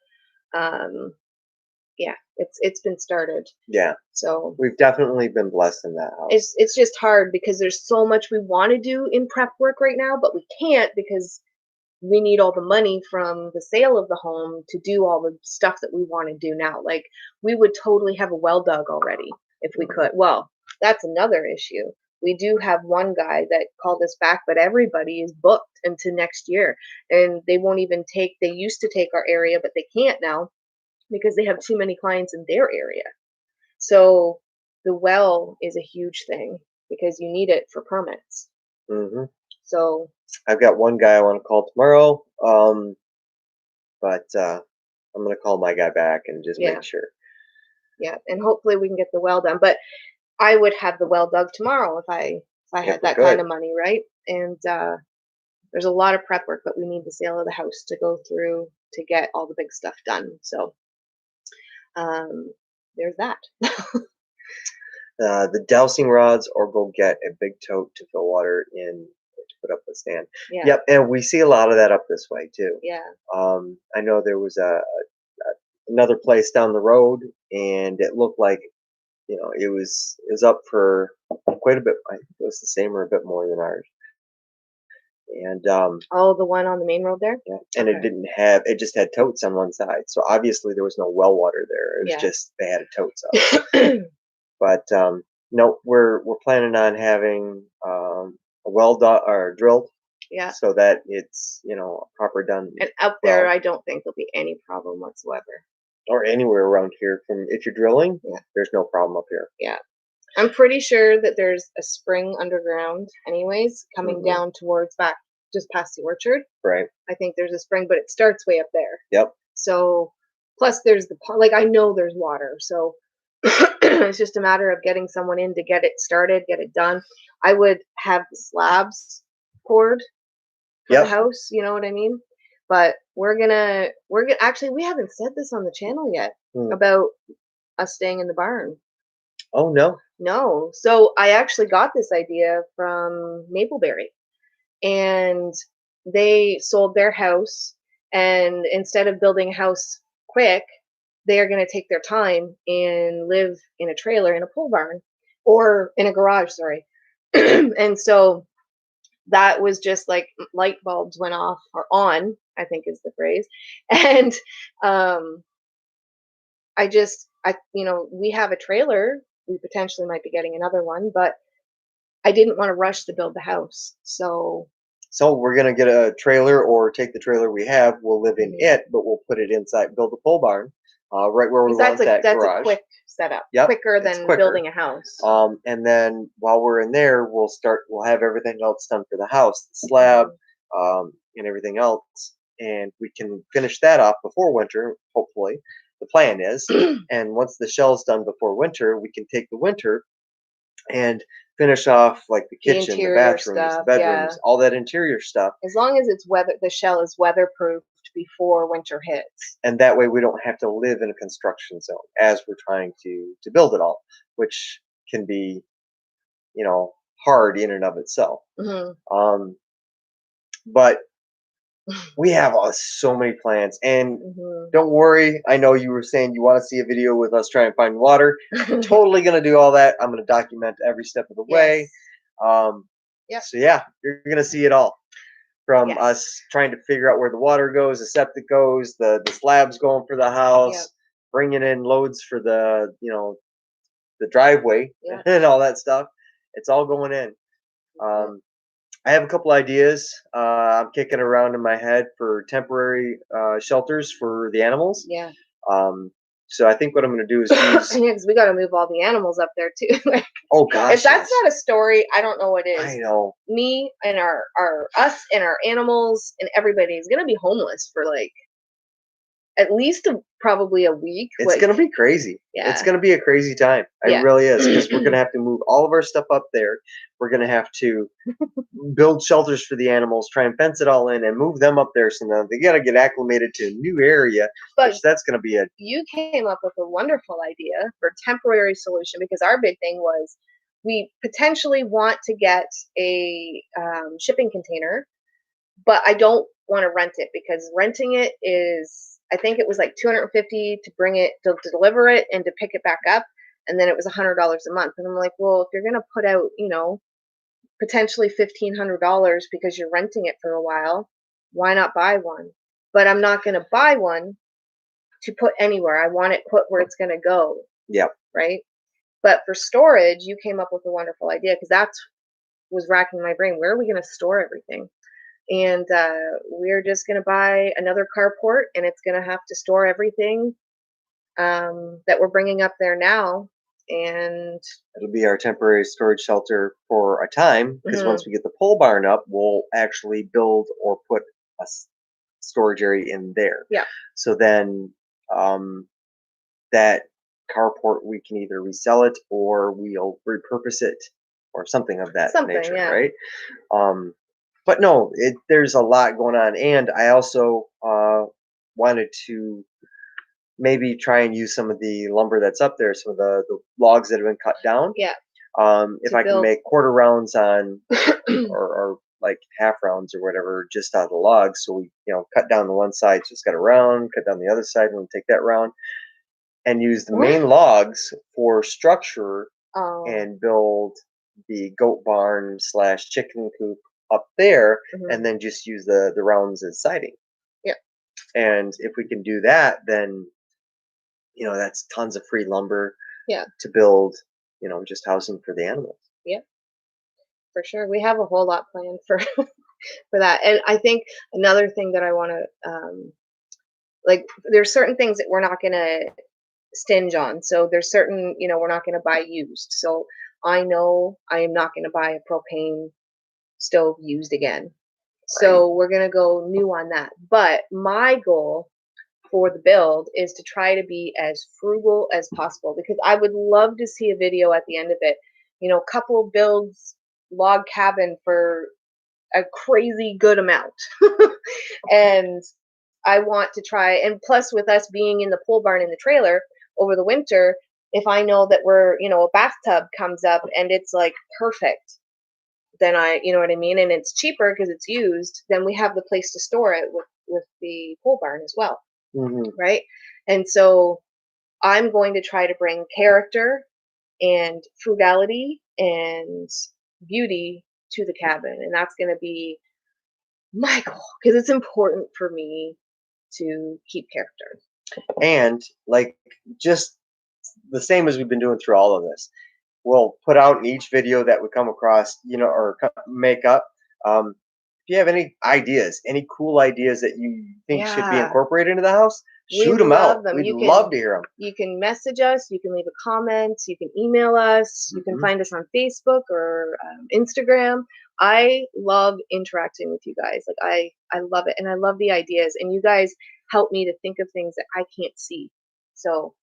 Speaker 2: yeah, it's been started.
Speaker 1: Yeah.
Speaker 2: So
Speaker 1: we've definitely been blessed in that house.
Speaker 2: It's just hard because there's so much we want to do in prep work right now, but we can't because we need all the money from the sale of the home to do all the stuff that we want to do now. Like, we would totally have a well dug already if we could. Well, that's another issue. We do have one guy that called us back, but everybody is booked into next year, and they won't even take, they used to take our area, but they can't now because they have too many clients in their area. So the well is a huge thing because you need it for permits.
Speaker 1: Mm-hmm.
Speaker 2: So
Speaker 1: I've got one guy I want to call tomorrow, but I'm going to call my guy back and just make sure.
Speaker 2: Yeah, and hopefully we can get the well done. But I would have the well dug tomorrow if I had that kind of money, right? And there's a lot of prep work, but we need the sale of the house to go through to get all the big stuff done. So there's that.
Speaker 1: The dowsing rods, or go get a big tote to fill water in to put up the stand.
Speaker 2: Yeah.
Speaker 1: Yep, and we see a lot of that up this way too.
Speaker 2: Yeah.
Speaker 1: I know there was another place down the road, and it looked like, it was up for quite a bit. I think it was the same or a bit more than ours. And
Speaker 2: the one on the main road there.
Speaker 1: Yeah, and it just had totes on one side, so obviously there was no well water there. It was just they had a totes up. But no, we're planning on having a well or drilled.
Speaker 2: Yeah.
Speaker 1: So that it's proper done.
Speaker 2: And up there, I don't think there'll be any problem whatsoever.
Speaker 1: Or anywhere around here, if you're drilling, there's no problem up here.
Speaker 2: Yeah. I'm pretty sure that there's a spring underground anyways, coming down towards back just past the orchard.
Speaker 1: Right.
Speaker 2: I think there's a spring, but it starts way up there.
Speaker 1: Yep.
Speaker 2: So plus there's the like, I know there's water. So it's just a matter of getting someone in to get it started, get it done. I would have the slabs poured for the house, you know what I mean? But we're gonna actually, we haven't said this on the channel yet about us staying in the barn.
Speaker 1: Oh no.
Speaker 2: No. So I actually got this idea from Mapleberry, and they sold their house, and instead of building a house quick, they are going to take their time and live in a trailer in a pole barn or in a garage, sorry. And so that was just like light bulbs went off, or on, I think is the phrase. And we have a trailer. We potentially might be getting another one, but I didn't want to rush to build the house. So
Speaker 1: we're going to get a trailer, or take the trailer we have. We'll live in it, but we'll put it inside, build a pole barn right where we want that
Speaker 2: that's
Speaker 1: garage.
Speaker 2: A quick setup.
Speaker 1: Yep,
Speaker 2: quicker than building a house.
Speaker 1: And then while we're in there, we'll have everything else done for the house, the slab, and everything else. And we can finish that off before winter, hopefully. The plan is. And once the shell's done before winter, we can take the winter and finish off like the
Speaker 2: The
Speaker 1: kitchen, the
Speaker 2: interior
Speaker 1: bathrooms, the
Speaker 2: stuff, yeah.
Speaker 1: bedrooms, all that interior stuff.
Speaker 2: As long as the shell is weatherproofed before winter hits.
Speaker 1: And that way we don't have to live in a construction zone as we're trying to build it all, which can be, hard in and of itself. But we have so many plans, and don't worry. I know you were saying you want to see a video with us trying to find water. Totally gonna do all that. I'm gonna document every step of the way. So yeah, you're gonna see it all from us trying to figure out where the water goes, the septic goes, the slabs going for the house, bringing in loads for the the driveway and all that stuff. It's all going in. I have a couple ideas I'm kicking around in my head for temporary shelters for the animals.
Speaker 2: Yeah.
Speaker 1: So I think what I'm going to do is use.
Speaker 2: Yeah, because we got to move all the animals up there too.
Speaker 1: Oh gosh!
Speaker 2: If that's not a story, I don't know what is.
Speaker 1: I know.
Speaker 2: Me and us and our animals and everybody is going to be homeless for like at least probably a week.
Speaker 1: It's going to be crazy.
Speaker 2: Yeah.
Speaker 1: It's going to be a crazy time. It really is, because we're going to have to move all of our stuff up there. We're going to have to build shelters for the animals, try and fence it all in, and move them up there. So now they got to get acclimated to a new area. But that's going to be
Speaker 2: You came up with a wonderful idea for temporary solution, because our big thing was we potentially want to get a shipping container, but I don't want to rent it, because renting it is, I think it was like $250 to bring it to deliver it and to pick it back up, and then it was $100 a month. And I'm like, well, if you're gonna put out, potentially $1,500 because you're renting it for a while, why not buy one? But I'm not gonna buy one to put anywhere. I want it put where it's gonna go.
Speaker 1: Yep.
Speaker 2: Right. But for storage, you came up with a wonderful idea, because that's was racking my brain. Where are we gonna store everything? And we're just going to buy another carport, and it's going to have to store everything that we're bringing up there now. And
Speaker 1: it'll be our temporary storage shelter for a time, because once we get the pole barn up, we'll actually build or put a storage area in there.
Speaker 2: Yeah.
Speaker 1: So then that carport, we can either resell it or we'll repurpose it or something of that nature, right? But no, there's a lot going on, and I also wanted to maybe try and use some of the lumber that's up there, some of the logs that have been cut down.
Speaker 2: Yeah.
Speaker 1: If I can make quarter rounds on, or like half rounds or whatever, just out of the logs, so we cut down the one side, so it's got a round, cut down the other side, and we take that round, and use the main logs for structure, and build the goat barn / chicken coop up there, and then just use the rounds as siding.
Speaker 2: Yeah.
Speaker 1: And if we can do that, then that's tons of free lumber.
Speaker 2: Yeah.
Speaker 1: To build, just housing for the animals.
Speaker 2: Yeah. For sure, we have a whole lot planned for for that. And I think another thing that I want to there's certain things that we're not going to stinge on. So there's certain, we're not going to buy used. So I know I am not going to buy a propane stove used again. Right. So we're going to go new on that. But my goal for the build is to try to be as frugal as possible, because I would love to see a video at the end of it. Couple builds log cabin for a crazy good amount. And I want to try, and plus with us being in the pole barn in the trailer over the winter, if I know that we're, a bathtub comes up and it's like perfect, then you know what I mean? And it's cheaper because it's used, then we have the place to store it with the pole barn as well. Right? And so I'm going to try to bring character and frugality and beauty to the cabin. And that's going to be my goal, because it's important for me to keep character.
Speaker 1: And just the same as we've been doing through all of this, we'll put out in each video that we come across, or make up. If you have any ideas, any cool ideas that you think should be incorporated into the house, shoot them out. We'd love to hear them.
Speaker 2: You can message us. You can leave a comment. You can email us. You can find us on Facebook or Instagram. I love interacting with you guys. I love it. And I love the ideas. And you guys help me to think of things that I can't see. So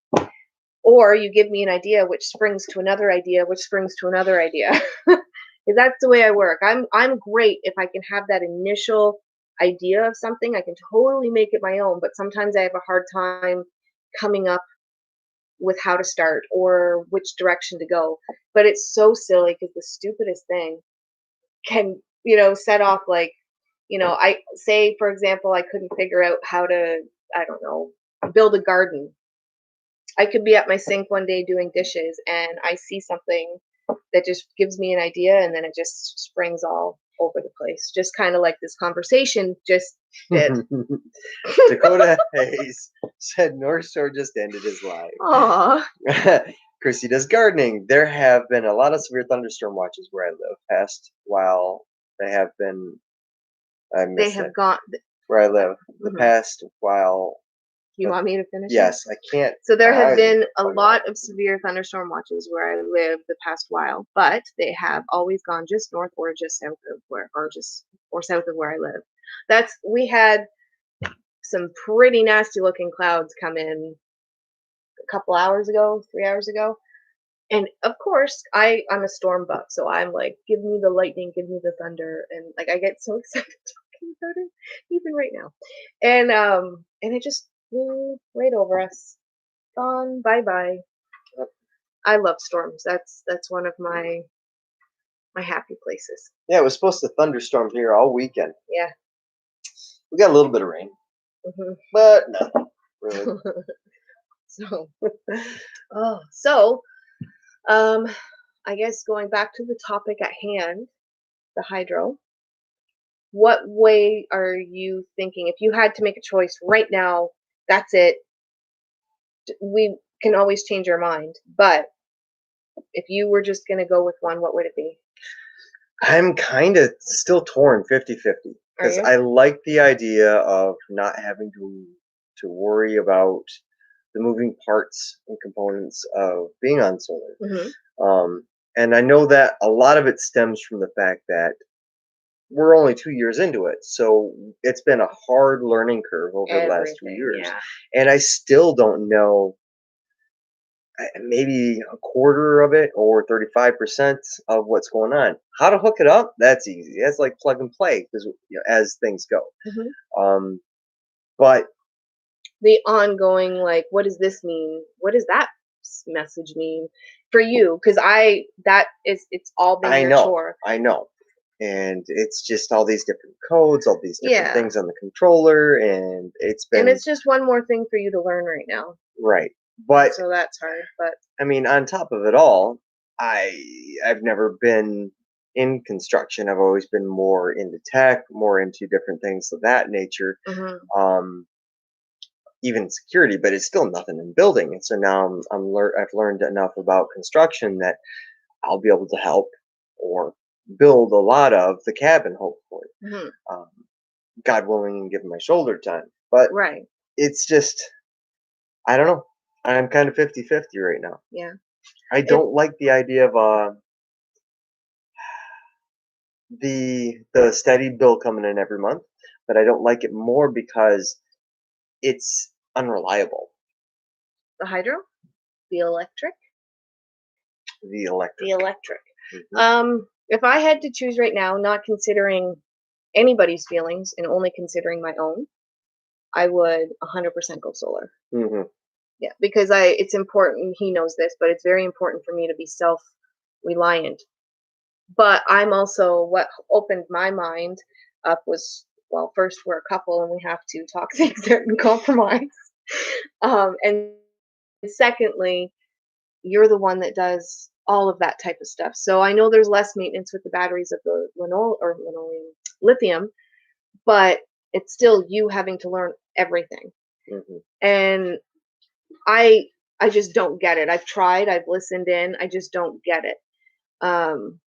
Speaker 2: Or you give me an idea, which springs to another idea, which springs to another idea. Because that's the way I work. I'm great if I can have that initial idea of something. I can totally make it my own, but sometimes I have a hard time coming up with how to start or which direction to go. But it's so silly because the stupidest thing can, set off like, I say, for example, I couldn't figure out how to, I don't know, build a garden. I could be at my sink one day doing dishes and I see something that just gives me an idea and then it just springs all over the place. Just kind of like this conversation just did.
Speaker 1: Dakota Hayes said North Shore just ended his life.
Speaker 2: Aw.
Speaker 1: Chrissy does gardening. There have been a lot of severe thunderstorm watches where I live. Past while they have been, I
Speaker 2: They
Speaker 1: missed
Speaker 2: have
Speaker 1: it.
Speaker 2: gone.
Speaker 1: Where I live, the
Speaker 2: Mhm.
Speaker 1: past while.
Speaker 2: You want me to finish it?
Speaker 1: Yes, I can't.
Speaker 2: So there have been a
Speaker 1: I-
Speaker 2: lot of severe thunderstorm watches where I live the past while, but they have always gone just north or just south of where, or south of where I live. We had some pretty nasty looking clouds come in a couple hours ago, 3 hours ago. And of course, I'm a storm buff, so I'm like, give me the lightning, give me the thunder, and like I get so excited talking about it, even right now. And it just flew right over us, gone, bye bye. I love storms. That's one of my happy places.
Speaker 1: Yeah, it was supposed to thunderstorm here all weekend.
Speaker 2: Yeah.
Speaker 1: We got a little bit of rain,
Speaker 2: Hmm.
Speaker 1: but nothing really.
Speaker 2: So, so um, I guess going back to the topic at hand, the hydro. What way are you thinking? If you had to make a choice right now, that's it. We can always change our mind. But if you were just going to go with one, what would it be?
Speaker 1: I'm kind of still torn 50-50
Speaker 2: Are
Speaker 1: because
Speaker 2: you?
Speaker 1: I like the idea of not having to worry about the moving parts and components of being on solar.
Speaker 2: Hmm.
Speaker 1: Um, and I know that a lot of it stems from the fact that we're only 2 years into it, so it's been a hard learning curve over the last 2 years,
Speaker 2: Yeah.
Speaker 1: and I still don't know. Maybe a quarter of it or 35% of what's going on. How to hook it up? That's easy. That's like plug and play because as things go.
Speaker 2: Hmm.
Speaker 1: Um, but
Speaker 2: The ongoing, like, what does this mean? What does that message mean for you? Because it's all been your chore.
Speaker 1: I know, and it's just all these different codes, all these different
Speaker 2: Yeah.
Speaker 1: things on the controller, and it's
Speaker 2: And
Speaker 1: been
Speaker 2: it's just one more thing for you to learn right now.
Speaker 1: right. But
Speaker 2: So that's hard. But
Speaker 1: I mean, on top of it all, I've never been in construction. I've always been more into tech, more into different things of that nature.
Speaker 2: mhm.
Speaker 1: Um, even security, but it's still nothing in building. And so now I've learned enough about construction that I'll be able to help or build a lot of the cabin, hopefully.
Speaker 2: Mhm.
Speaker 1: Um, God willing, and given my shoulder time. But
Speaker 2: Right.
Speaker 1: it's just, I don't know. I'm kind of 50-50 right now.
Speaker 2: Yeah.
Speaker 1: I
Speaker 2: It
Speaker 1: don't like the idea of the steady bill coming in every month, but I don't like it more because it's unreliable.
Speaker 2: the hydro, the electric,
Speaker 1: The electric.
Speaker 2: the electric.
Speaker 1: Mhm.
Speaker 2: If I had to choose right now, not considering anybody's feelings and only considering my own, I would 100% go solar.
Speaker 1: Mhm.
Speaker 2: Yeah, because it's important. He knows this, but it's very important for me to be self-reliant. But I'm also what opened my mind up was, well, first we're a couple and we have to talk things out and compromise. And secondly, you're the one that does all of that type of stuff. So I know there's less maintenance with the batteries of the linoleum lithium, but it's still you having to learn everything.
Speaker 1: Mhm.
Speaker 2: And I I just don't get it. I've tried, I've listened in, I just don't get it. Um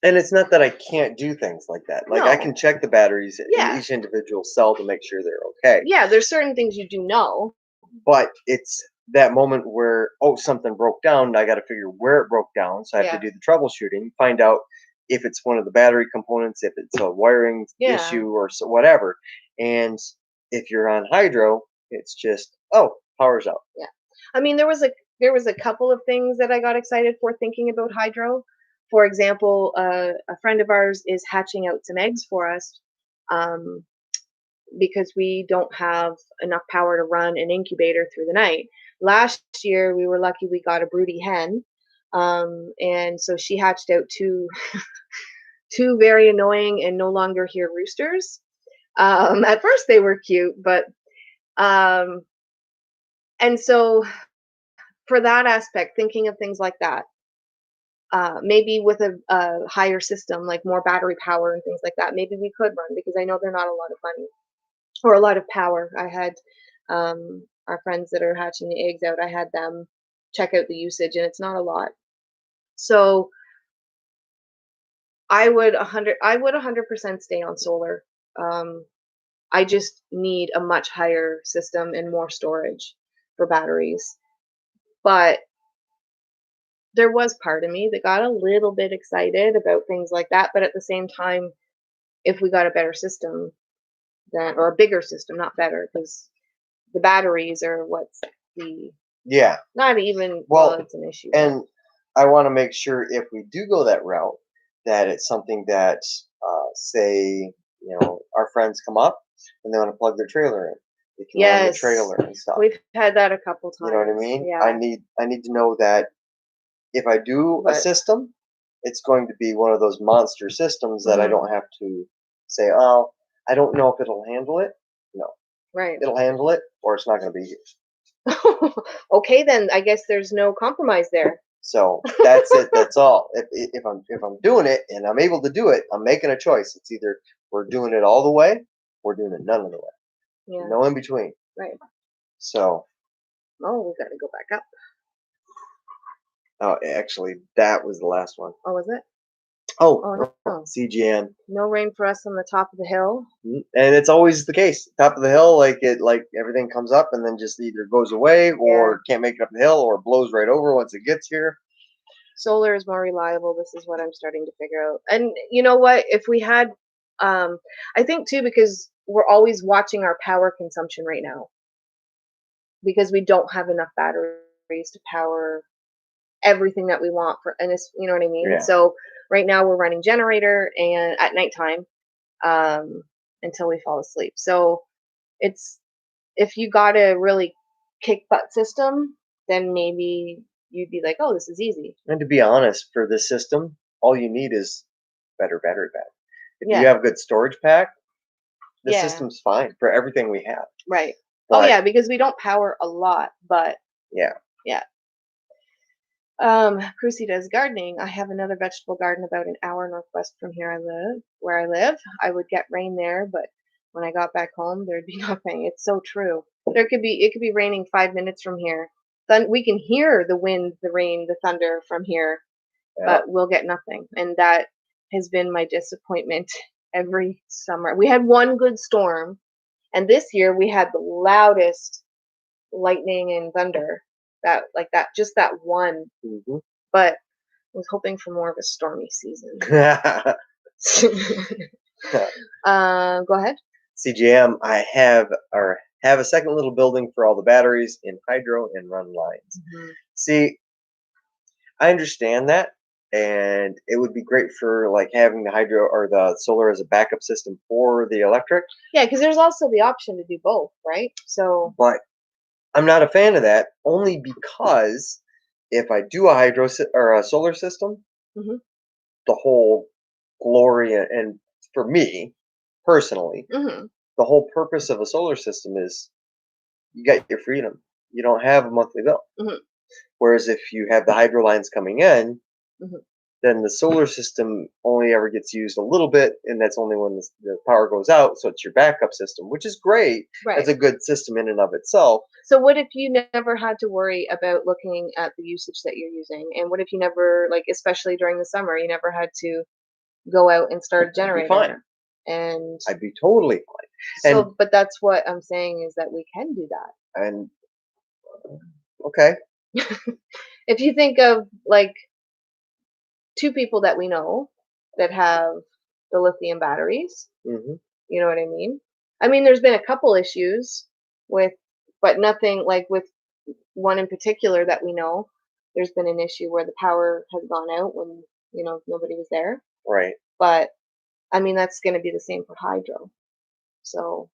Speaker 1: And it's not that I can't do things like that. Like I
Speaker 2: no.
Speaker 1: can check the batteries in
Speaker 2: Yeah.
Speaker 1: each individual cell to make sure they're okay.
Speaker 2: Yeah, there's certain things you do know.
Speaker 1: But it's that moment where, oh, something broke down. I got to figure where it broke down. So I have to
Speaker 2: Yeah.
Speaker 1: do the troubleshooting, find out if it's one of the battery components, if it's a wiring
Speaker 2: Yeah.
Speaker 1: issue, or so whatever. And if you're on hydro, it's just, oh, power's out.
Speaker 2: Yeah. I mean, there was there was a couple of things that I got excited for thinking about hydro. For example, a friend of ours is hatching out some eggs for us, um, because we don't have enough power to run an incubator through the night. Last year, we were lucky we got a broody hen, and so she hatched out two very annoying and no longer here roosters. At first, they were cute, but um, and so for that aspect, thinking of things like that, maybe with a higher system, like more battery power and things like that, maybe we could run because I know they're not a lot of money or a lot of power. I had our friends that are hatching the eggs out, I had them check out the usage, and it's not a lot. So I would 100% stay on solar. Um, I just need a much higher system and more storage for batteries. But there was part of me that got a little bit excited about things like that. But at the same time, if we got a better system, then or a bigger system, not better, because the batteries are what's the
Speaker 1: Yeah.
Speaker 2: not even
Speaker 1: Well,
Speaker 2: it's an issue.
Speaker 1: And I want to make sure if we do go that route, that it's something that, say, our friends come up and they want to plug their trailer in. They can run the
Speaker 2: Yes,
Speaker 1: trailer and stuff.
Speaker 2: we've had that a couple
Speaker 1: You know what I
Speaker 2: times.
Speaker 1: mean?
Speaker 2: Yeah,
Speaker 1: I need to know that if I do a
Speaker 2: but
Speaker 1: system, it's going to be one of those monster systems that I
Speaker 2: mhm,
Speaker 1: don't have to say, oh, I don't know if it'll handle it. No,
Speaker 2: right.
Speaker 1: it'll handle it, or it's not going to be here.
Speaker 2: Okay, then I guess there's no compromise there.
Speaker 1: So that's it. That's all. If I'm doing it and I'm able to do it, I'm making a choice. It's either we're doing it all the way, or doing it none of the way.
Speaker 2: Yeah,
Speaker 1: No in between.
Speaker 2: right.
Speaker 1: So,
Speaker 2: Oh, we got to go back up.
Speaker 1: oh, actually, that was the last one.
Speaker 2: Oh, was it?
Speaker 1: Oh,
Speaker 2: Oh no,
Speaker 1: CGN.
Speaker 2: no rain for us on the top of the hill.
Speaker 1: And it's always the case. Top of the hill, like everything comes up and then just either goes away or can't make it up the hill or blows right over once it gets here.
Speaker 2: Solar is more reliable. This is what I'm starting to figure out. And you know what? If we had, I think too, because we're always watching our power consumption right now, because we don't have enough batteries to power everything that we want for, and it's, you know what I mean?
Speaker 1: Yeah.
Speaker 2: So right now we're running generator and at nighttime, until we fall asleep. So it's, if you got a really kick butt system, then maybe you'd be like, oh, this is easy.
Speaker 1: And to be honest, for this system, all you need is better battery pack. If you
Speaker 2: Yeah.
Speaker 1: have good storage pack, the
Speaker 2: Yeah.
Speaker 1: system's fine for everything we have.
Speaker 2: Right. Oh
Speaker 1: But
Speaker 2: yeah, because we don't power a lot, but
Speaker 1: yeah.
Speaker 2: yeah. Crucy does gardening. I have another vegetable garden about an hour northwest from where I live. I would get rain there, but when I got back home, there'd be nothing. It's so true. It could be raining 5 minutes from here. Then we can hear the wind, the rain, the thunder from here,
Speaker 1: Yeah.
Speaker 2: but we'll get nothing. And that has been my disappointment every summer. We had one good storm, and this year we had the loudest lightning and thunder, that just that one.
Speaker 1: Mhm.
Speaker 2: But I was hoping for more of a stormy season. Go ahead.
Speaker 1: CGM, I have a second little building for all the batteries in hydro and run lines.
Speaker 2: Mm-hmm.
Speaker 1: See, I understand that, and it would be great for like having the hydro or the solar as a backup system for the electric.
Speaker 2: Yeah, because there's also the option to do both, right? So,
Speaker 1: But I'm not a fan of that only because if I do a or a solar system,
Speaker 2: mhm,
Speaker 1: the whole glory and for me personally,
Speaker 2: mhm,
Speaker 1: the whole purpose of a solar system is you get your freedom. You don't have a monthly bill.
Speaker 2: mhm,
Speaker 1: Whereas if you have the hydro lines coming in,
Speaker 2: mhm.
Speaker 1: then the solar system only ever gets used a little bit, and that's only when the power goes out. So it's your backup system, which is great.
Speaker 2: Right.
Speaker 1: It's a good system in and of itself.
Speaker 2: So, what if you never had to worry about looking at the usage that you're using? And what if you never, like, especially during the summer, you never had to go out and start a
Speaker 1: I'd be
Speaker 2: generator?
Speaker 1: fine.
Speaker 2: And
Speaker 1: I'd be totally fine.
Speaker 2: so,
Speaker 1: And
Speaker 2: but that's what I'm saying is that we can do that.
Speaker 1: and okay,
Speaker 2: If you think of like two people that we know that have the lithium batteries,
Speaker 1: hmm
Speaker 2: you know what I mean? I mean, there's been a couple issues with, but nothing like with one in particular that we know, there's been an issue where the power has gone out when, nobody was there.
Speaker 1: Right.
Speaker 2: But I mean, that's going to be the same for hydro. So,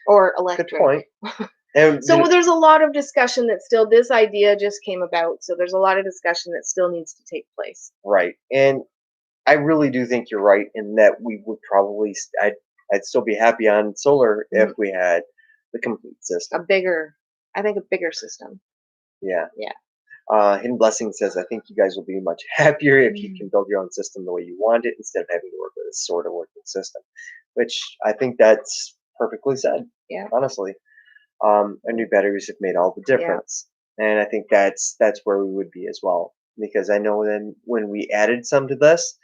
Speaker 2: or
Speaker 1: Good
Speaker 2: electric.
Speaker 1: point. And
Speaker 2: So there's a lot of discussion that still, this idea just came about. So there's a lot of discussion that still needs to take place.
Speaker 1: right. And I really do think you're right in that we would probably I'd still be happy on solar if we had the complete system.
Speaker 2: I think a bigger system.
Speaker 1: Yeah.
Speaker 2: Yeah.
Speaker 1: Hidden Blessing says, I think you guys will be much happier if you can build your own system the way you want it instead of having to work with a sort of working system, which I think that's perfectly said.
Speaker 2: Yeah.
Speaker 1: Honestly, new batteries have made all the difference, and I think that's where we would be as well. Because I know then when we added some to this,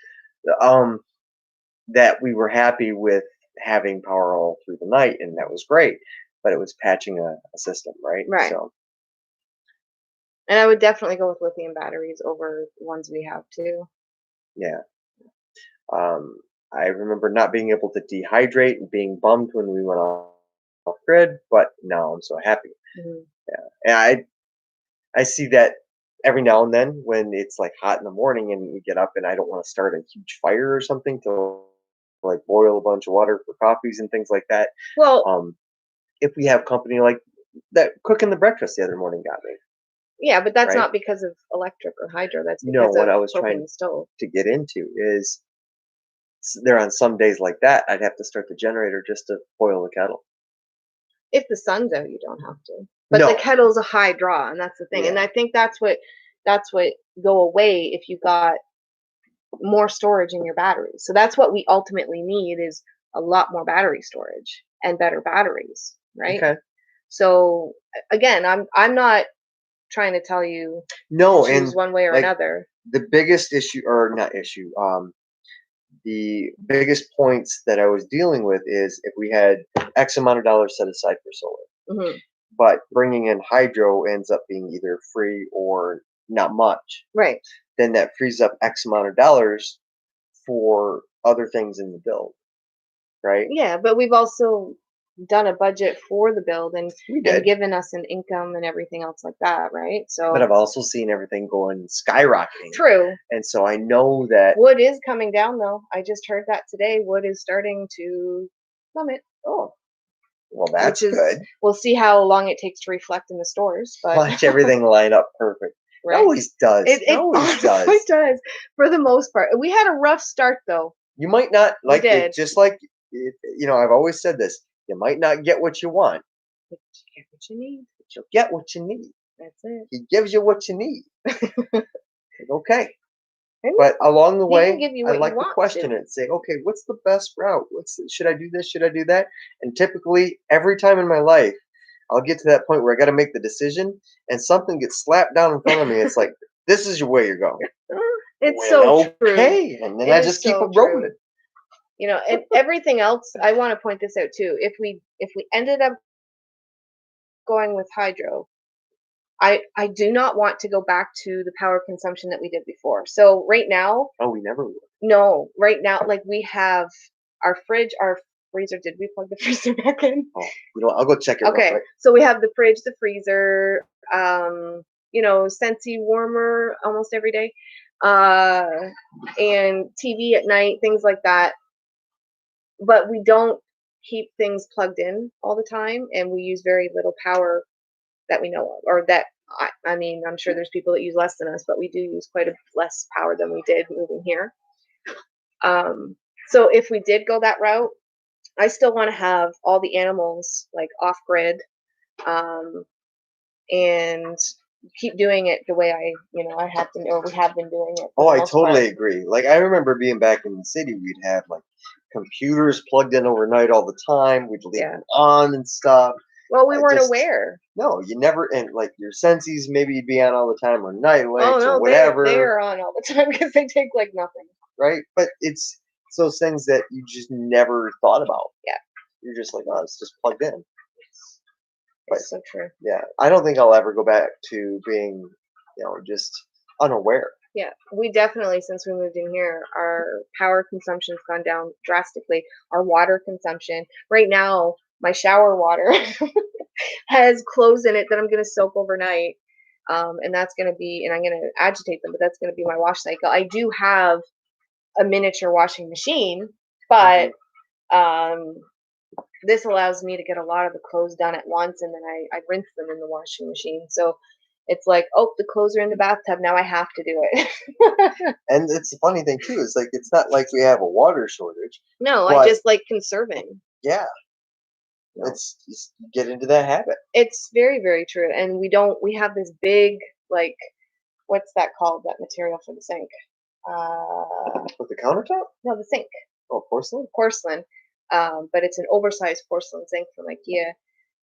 Speaker 1: that we were happy with having power all through the night, and that was great. But it was patching a system, right?
Speaker 2: Right.
Speaker 1: So.
Speaker 2: And I would definitely go with lithium batteries over the ones we have too.
Speaker 1: Yeah. I remember not being able to dehydrate and being bummed when we went off grid, but now I'm so happy.
Speaker 2: Mm-hmm.
Speaker 1: Yeah. And I see that every now and then when it's like hot in the morning and we get up and I don't want to start a huge fire or something to like boil a bunch of water for coffees and things like that.
Speaker 2: Well,
Speaker 1: if we have company like that cooking the breakfast the other morning got me.
Speaker 2: Yeah, but that's
Speaker 1: right?
Speaker 2: not because of electric or hydro. That's
Speaker 1: No,
Speaker 2: because
Speaker 1: what
Speaker 2: of
Speaker 1: I was
Speaker 2: propane
Speaker 1: trying
Speaker 2: stove.
Speaker 1: to get into is there on some days like that, I'd have to start the generator just to boil the kettle.
Speaker 2: If the sun's out, you don't have to. But
Speaker 1: No.
Speaker 2: the kettle's a high draw, and that's the thing. And
Speaker 1: Yeah.
Speaker 2: I think that's what go away if you got more storage in your batteries. So that's what we ultimately need is a lot more battery storage and better batteries, right?
Speaker 1: Okay.
Speaker 2: So again, I'm not trying to tell you
Speaker 1: No,
Speaker 2: to choose
Speaker 1: and
Speaker 2: one way or
Speaker 1: like
Speaker 2: another.
Speaker 1: the biggest issue, or not issue, the biggest points that I was dealing with is if we had X amount of dollars set aside for solar,
Speaker 2: Hmm.
Speaker 1: but bringing in hydro ends up being either free or not much,
Speaker 2: Right.
Speaker 1: then that frees up X amount of dollars for other things in the build, right?
Speaker 2: Yeah, but we've also done a budget for the build and
Speaker 1: We did.
Speaker 2: given us an income and everything else like that, right? So
Speaker 1: But I've also seen everything going skyrocketing.
Speaker 2: true.
Speaker 1: And so I know that.
Speaker 2: Wood is coming down though. I just heard that today. Wood is starting to plummet.
Speaker 1: Oh, well, that's
Speaker 2: which is
Speaker 1: good.
Speaker 2: We'll see how long it takes to reflect in the stores, but
Speaker 1: Watch everything line up perfect.
Speaker 2: right?
Speaker 1: It always does.
Speaker 2: It
Speaker 1: always
Speaker 2: honestly
Speaker 1: does.
Speaker 2: does for the most part. We had a rough start though.
Speaker 1: You might not like
Speaker 2: did.
Speaker 1: it, just like I've always said this. You might not get what you want,
Speaker 2: But you get what you need.
Speaker 1: but you'll get what you need.
Speaker 2: That's it.
Speaker 1: He gives you what you need. Okay.
Speaker 2: And
Speaker 1: But along the
Speaker 2: he can
Speaker 1: way,
Speaker 2: give you
Speaker 1: I
Speaker 2: what you
Speaker 1: like to
Speaker 2: want,
Speaker 1: question
Speaker 2: too.
Speaker 1: it and say, okay, what's the best route? Should I do this? Should I do that? And typically, every time in my life, I'll get to that point where I got to make the decision, and something gets slapped down in front of me. It's like, this is your way you're going.
Speaker 2: It's so true.
Speaker 1: Okay, and then
Speaker 2: It
Speaker 1: I
Speaker 2: is
Speaker 1: just keep
Speaker 2: so
Speaker 1: it rolling.
Speaker 2: And everything else, I want to point this out too. If we ended up going with hydro, I do not want to go back to the power consumption that we did before. So right now,
Speaker 1: Oh, we never would.
Speaker 2: no, right now, like we have our fridge, our freezer. Did we plug the freezer back in?
Speaker 1: Oh, we don't. I'll go check it.
Speaker 2: Okay,
Speaker 1: real quick.
Speaker 2: so we have the fridge, the freezer, Scentsy warmer almost every day, and TV at night, things like that. But we don't keep things plugged in all the time, and we use very little power that we know of, or that I mean, I'm sure there's people that use less than us, but we do use quite a less power than we did moving here. So if we did go that route, I still want to have all the animals like off grid, and keep doing it the way I have been, or we have been doing it.
Speaker 1: Oh, I totally agree. Like I remember being back in the city, we'd have like computers plugged in overnight all the time. We'd leave them on and stuff.
Speaker 2: Well, we weren't aware.
Speaker 1: No, you never, and like your Scentsys, maybe you'd be on all the time, or night lights,
Speaker 2: no,
Speaker 1: or whatever.
Speaker 2: They are on all the time because they take like nothing.
Speaker 1: Right, but it's those things that you just never thought about.
Speaker 2: Yeah,
Speaker 1: you're just like, oh, it's just plugged in.
Speaker 2: It's so true.
Speaker 1: Yeah, I don't think I'll ever go back to being, just unaware.
Speaker 2: Yeah, we definitely, since we moved in here, our power consumption's gone down drastically. Our water consumption. Right now, my shower water has clothes in it that I'm gonna soak overnight. And that's gonna be, and I'm gonna agitate them, but that's gonna be my wash cycle. I do have a miniature washing machine, but um, this allows me to get a lot of the clothes done at once, and then I rinse them in the washing machine. So it's like, oh, the clothes are in the bathtub. Now I have to do it.
Speaker 1: And it's the funny thing too is like it's not like we have a water shortage.
Speaker 2: No, I
Speaker 1: But
Speaker 2: just like conserving.
Speaker 1: yeah,
Speaker 2: No.
Speaker 1: it's just get into that habit.
Speaker 2: It's very, very true. And we have this big, like, what's that called? That material for the sink?
Speaker 1: With the countertop?
Speaker 2: No, the sink.
Speaker 1: Oh, porcelain?
Speaker 2: Porcelain. But it's an oversized porcelain sink from IKEA.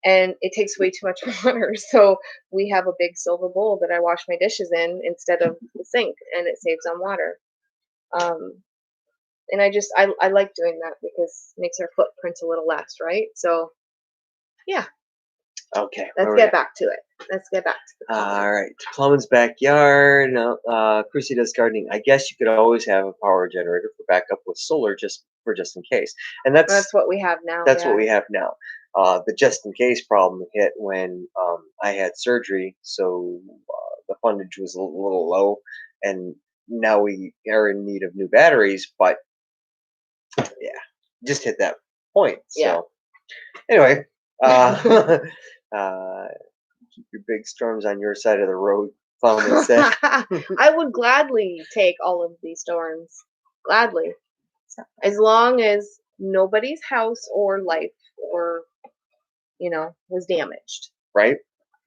Speaker 2: And it takes way too much water. So we have a big silver bowl that I wash my dishes in instead of the sink, and it saves on water. And I like doing that because it makes our footprint a little less, right? So yeah,
Speaker 1: Okay.
Speaker 2: let's get back to it. Let's get back to the
Speaker 1: all right. Plumbing's backyard. No, Chrissy does gardening. I guess you could always have a power generator for backup with solar just in case. And
Speaker 2: That's what we have now.
Speaker 1: that's
Speaker 2: yeah.
Speaker 1: what we have now. The just in case problem hit when I had surgery, so the fundage was a little low, and now we are in need of new batteries. But yeah, just hit that point.
Speaker 2: Yeah.
Speaker 1: So anyway, uh, keep your big storms on your side of the road. Plowman said.
Speaker 2: I would gladly take all of these storms. Gladly. As long as nobody's house or life or, was damaged.
Speaker 1: Right?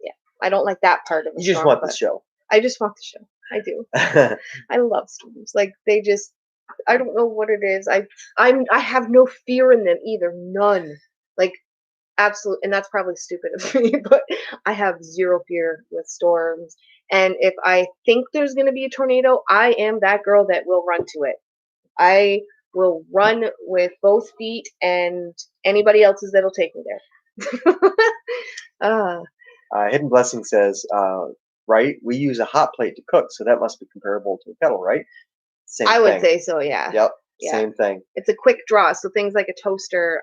Speaker 2: Yeah. I don't like that part of the
Speaker 1: You just
Speaker 2: storm,
Speaker 1: want the
Speaker 2: but
Speaker 1: show.
Speaker 2: I just want the show. I do. I love storms. Like I don't know what it is. I have no fear in them either. None. Like absolute, and that's probably stupid of me, but I have zero fear with storms. And if I think there's going to be a tornado, I am that girl that will run to it. I will run with both feet, and anybody else's that'll take me there.
Speaker 1: Hidden Blessing says, right? We use a hot plate to cook, so that must be comparable to a kettle, right? Same
Speaker 2: I would
Speaker 1: thing.
Speaker 2: say so, yeah.
Speaker 1: Yep,
Speaker 2: Yeah.
Speaker 1: same thing.
Speaker 2: It's a quick draw, so things like a toaster,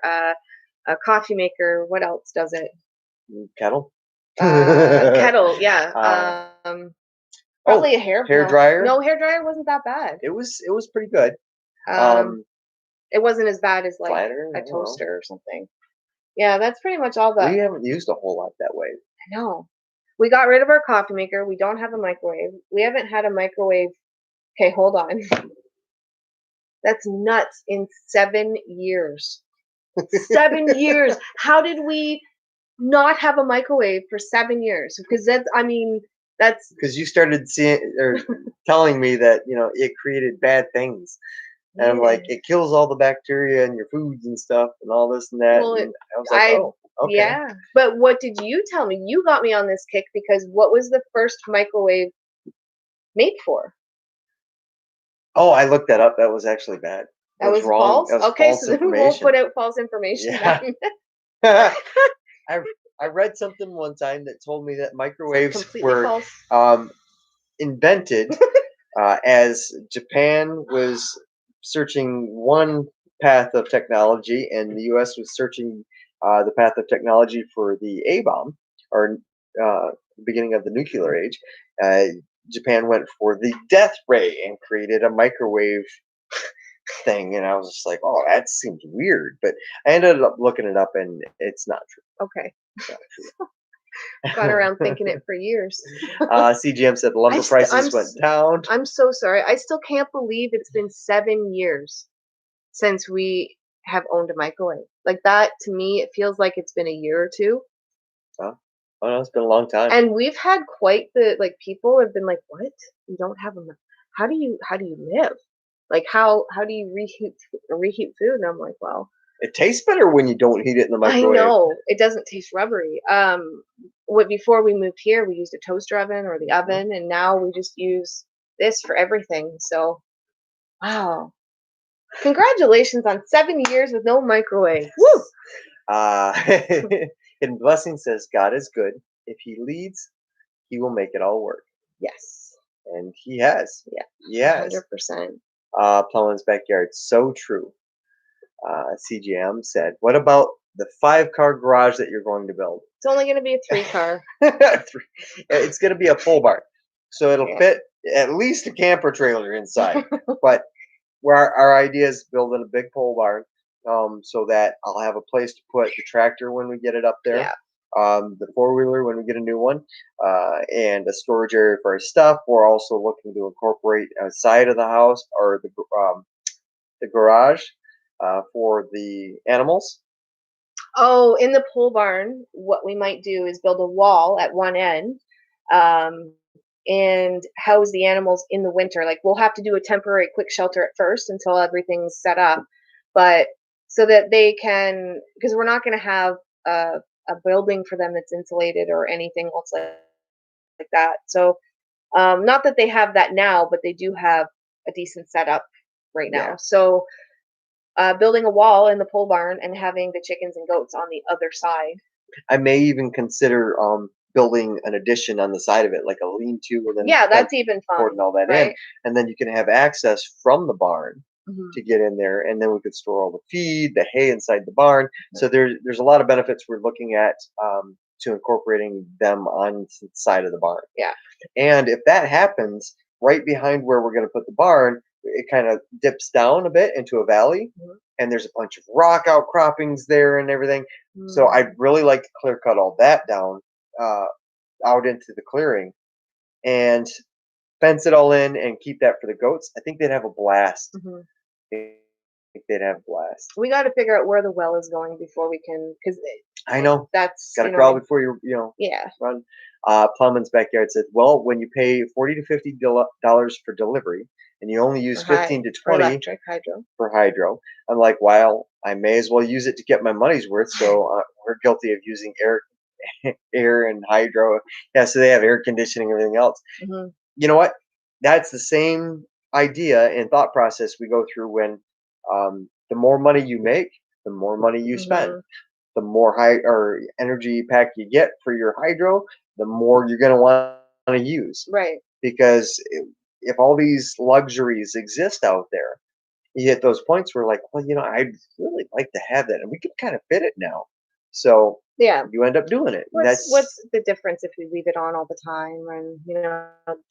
Speaker 2: a coffee maker. What else does it?
Speaker 1: Kettle.
Speaker 2: Kettle, yeah. Probably a hair
Speaker 1: dryer.
Speaker 2: No, hair dryer wasn't that bad.
Speaker 1: It was pretty good.
Speaker 2: It wasn't as bad as like
Speaker 1: flatter,
Speaker 2: a toaster or something. Yeah, that's pretty much all that.
Speaker 1: We haven't used a whole lot that way.
Speaker 2: I know. We got rid of our coffee maker. We don't have a microwave. We haven't had a microwave. Okay, hold on. That's nuts. In 7 years. 7 years. How did we not have a microwave for 7 years? Because that's
Speaker 1: because you started seeing or telling me that it created bad things, and I'm like, it kills all the bacteria in your foods and stuff and all this and that.
Speaker 2: Well,
Speaker 1: and I was like, oh, okay.
Speaker 2: Yeah. But what did you tell me? You got me on this kick because what was the first microwave made for?
Speaker 1: Oh, I looked that up. That was actually bad.
Speaker 2: That was
Speaker 1: wrong.
Speaker 2: false?
Speaker 1: That was
Speaker 2: okay,
Speaker 1: false
Speaker 2: so then we won't put out false information.
Speaker 1: Yeah. I read something one time that told me that microwaves were invented as Japan was searching one path of technology, and the U.S. was searching the path of technology for the A-bomb, or beginning of the nuclear age. Japan went for the death ray and created a microwave thing, and I was just like, oh, that seems weird. But I ended up looking it up, and it's not true.
Speaker 2: Okay. It's not true. Gone around thinking it for years.
Speaker 1: CGM said lumber prices went down.
Speaker 2: I'm so sorry. I still can't believe it's been 7 years since we have owned a microwave. Like that, to me, it feels like it's been a year or two.
Speaker 1: Oh no, it's been a long time.
Speaker 2: And we've had quite the people have been like, "What? You don't have a? How do you live? Like how do you reheat food?" And I'm like, "Well,
Speaker 1: it tastes better when you don't heat it in the microwave."
Speaker 2: I know it doesn't taste rubbery. Before we moved here, we used a toaster oven or the oven, and now we just use this for everything. So, wow. Congratulations on 7 years with no microwave. Woo!
Speaker 1: And Blessing says, God is good. If he leads, he will make it all work.
Speaker 2: Yes.
Speaker 1: And he has.
Speaker 2: Yeah.
Speaker 1: Yes.
Speaker 2: 100%.
Speaker 1: Plowman's backyard. So true. CGM said, what about the 5-car garage that you're going to build?
Speaker 2: It's only going to be a 3-car.
Speaker 1: It's going to be a full barn, so it'll
Speaker 2: Yeah.
Speaker 1: fit at least a camper trailer inside. But where our idea is building a big pole barn, so that I'll have a place to put the tractor when we get it up there,
Speaker 2: Yeah.
Speaker 1: the 4-wheeler when we get a new one, and a storage area for our stuff. We're also looking to incorporate a side of the house or the garage for the animals.
Speaker 2: Oh, in the pole barn, what we might do is build a wall at one end, um, and house the animals in the winter. Like we'll have to do a temporary quick shelter at first until everything's set up, but so that they can, because we're not going to have a building for them that's insulated or anything else like that. So, not that they have that now, but they do have a decent setup right now.
Speaker 1: Yeah.
Speaker 2: So, building a wall in the pole barn and having the chickens and goats on the other side.
Speaker 1: I may even consider building an addition on the side of it, like a lean-to, and then
Speaker 2: Yeah, that's even fun,
Speaker 1: porting all that in,
Speaker 2: right?
Speaker 1: and then you can have access from the barn
Speaker 2: Mhm.
Speaker 1: to get in there, and then we could store all the feed, the hay inside the barn. So there's a lot of benefits we're looking at to incorporating them on the side of the barn.
Speaker 2: Yeah.
Speaker 1: And if that happens, right behind where we're going to put the barn, it kind of dips down a bit into a valley,
Speaker 2: Mhm.
Speaker 1: and there's a bunch of rock outcroppings there and everything. So
Speaker 2: Mm.
Speaker 1: I'd really like to clear cut all that down uh, out into the clearing and fence it all in and keep that for the goats. I think they'd have a blast.
Speaker 2: Mhm.
Speaker 1: I think they'd have a blast.
Speaker 2: We got to figure out where the well is going before we can, because
Speaker 1: I know.
Speaker 2: that's
Speaker 1: Got to crawl before you
Speaker 2: yeah.
Speaker 1: run. Plumman's backyard said, "Well, when you pay $40 to $50 for delivery, and you only use 15 to
Speaker 2: For
Speaker 1: 20
Speaker 2: electric hydro.
Speaker 1: for hydro," I'm like, "Well, I may as well use it to get my money's worth." So we're guilty of using air and hydro. Yeah, so they have air conditioning, everything else.
Speaker 2: Mhm.
Speaker 1: You know what? That's the same idea and thought process we go through when the more money you make, the more money you spend.
Speaker 2: Mhm.
Speaker 1: The more high or energy pack you get for your hydro, the more you're going to want to use.
Speaker 2: Right.
Speaker 1: Because if all these luxuries exist out there, you hit those points where like, well, I'd really like to have that, and we can kind of fit it now. So
Speaker 2: Yeah.
Speaker 1: you end up doing it. And
Speaker 2: What's the difference if we leave it on all the time? And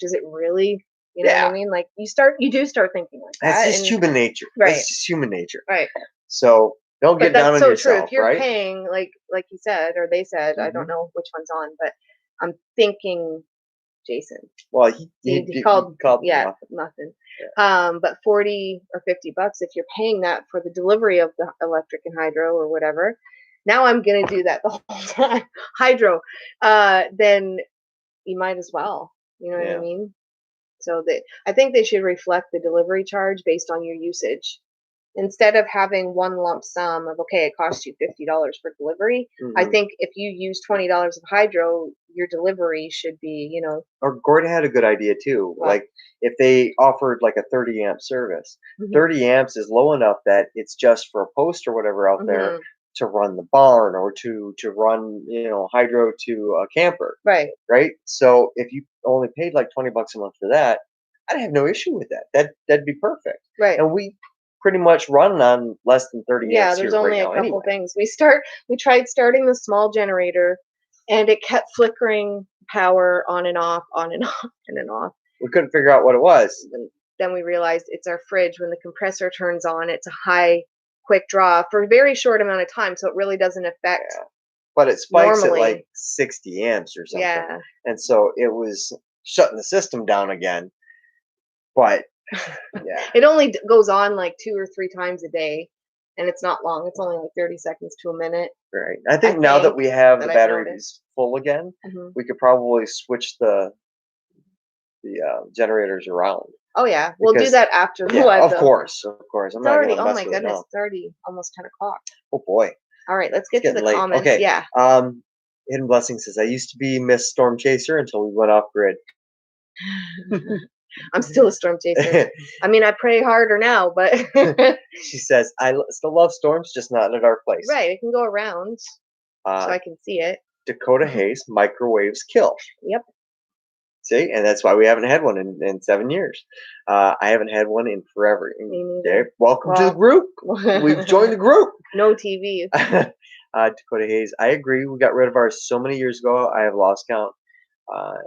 Speaker 2: does it really? You know what
Speaker 1: yeah,
Speaker 2: I mean? Like you do start thinking like
Speaker 1: that's
Speaker 2: that,
Speaker 1: just
Speaker 2: and
Speaker 1: human nature.
Speaker 2: right,
Speaker 1: That's just human nature.
Speaker 2: right.
Speaker 1: So don't
Speaker 2: But
Speaker 1: get down
Speaker 2: that's
Speaker 1: on
Speaker 2: so true.
Speaker 1: yourself,
Speaker 2: If you're
Speaker 1: right?
Speaker 2: paying, like you said, or they said, I don't
Speaker 1: Hmm.
Speaker 2: know which one's on, but I'm thinking Jason.
Speaker 1: Well,
Speaker 2: He
Speaker 1: he
Speaker 2: called,
Speaker 1: called me
Speaker 2: yeah,
Speaker 1: nothing.
Speaker 2: nothing.
Speaker 1: Yeah.
Speaker 2: But 40 or $50 if you're paying that for the delivery of the electric and hydro or whatever. Now I'm gonna do that the whole time. Hydro. Then you might as well. You know what I
Speaker 1: Yeah.
Speaker 2: mean? So I think they should reflect the delivery charge based on your usage. Instead of having one lump sum of, okay, it costs you $50 for delivery, I
Speaker 1: Hmm.
Speaker 2: think if you use $20 of hydro, your delivery should be,
Speaker 1: Or Gordon had a good idea too.
Speaker 2: what?
Speaker 1: Like if they offered like a 30 amp service,
Speaker 2: Mhm.
Speaker 1: 30 amps is low enough that it's just for a post or whatever out there
Speaker 2: Mhm.
Speaker 1: to run the barn or to run, hydro to a camper,
Speaker 2: Right.
Speaker 1: right? So if you only paid like $20 a month for that, I'd have no issue with that. That'd be perfect.
Speaker 2: Right.
Speaker 1: And we pretty much run on less than 30
Speaker 2: Yeah,
Speaker 1: amps
Speaker 2: there's
Speaker 1: here right
Speaker 2: only a
Speaker 1: now
Speaker 2: couple
Speaker 1: anyway.
Speaker 2: things. We tried starting the small generator and it kept flickering power on and off, on and off, on and off.
Speaker 1: We couldn't figure out what it was.
Speaker 2: Then we realized it's our fridge. When the compressor turns on, it's a high quick draw for a very short amount of time, so it really doesn't affect
Speaker 1: Yeah. But it spikes at
Speaker 2: normally.
Speaker 1: like 60 amps or something.
Speaker 2: Yeah.
Speaker 1: And so it was shutting the system down again. But yeah,
Speaker 2: It only goes on like 2 or 3 times a day, and it's not long. It's only like 30 seconds to a minute,
Speaker 1: right. I
Speaker 2: I
Speaker 1: think now that
Speaker 2: think,
Speaker 1: we have the
Speaker 2: that I've
Speaker 1: batteries
Speaker 2: noticed.
Speaker 1: full again,
Speaker 2: Mhm.
Speaker 1: we could probably switch the generators around
Speaker 2: Oh, yeah. We'll do
Speaker 1: because
Speaker 2: that after the
Speaker 1: yeah,
Speaker 2: live,
Speaker 1: of
Speaker 2: though.
Speaker 1: course, of course. I'm
Speaker 2: It's
Speaker 1: not
Speaker 2: already,
Speaker 1: gonna
Speaker 2: oh
Speaker 1: mess
Speaker 2: my
Speaker 1: with it
Speaker 2: goodness,
Speaker 1: now.
Speaker 2: it's already almost 10 o'clock.
Speaker 1: Oh boy,
Speaker 2: All right, let's
Speaker 1: it's
Speaker 2: get to
Speaker 1: getting
Speaker 2: the
Speaker 1: late.
Speaker 2: comments.
Speaker 1: Okay.
Speaker 2: Yeah.
Speaker 1: Hidden Blessing says I used to be Miss Storm Chaser until we went off grid.
Speaker 2: I'm still a storm chaser. I mean, I pray harder now, but
Speaker 1: She says I still love storms, just not in a dark place.
Speaker 2: right, it can go around so
Speaker 1: Uh,
Speaker 2: I can see it.
Speaker 1: Dakota Hayes, microwaves kill.
Speaker 2: Yep.
Speaker 1: See, and that's why we haven't had one in 7 years. I haven't had one in forever.
Speaker 2: Me
Speaker 1: Okay,
Speaker 2: neither.
Speaker 1: welcome to the group. We've joined the group.
Speaker 2: No TV.
Speaker 1: Dakota Hayes, I agree. We got rid of ours so many years ago. I have lost count.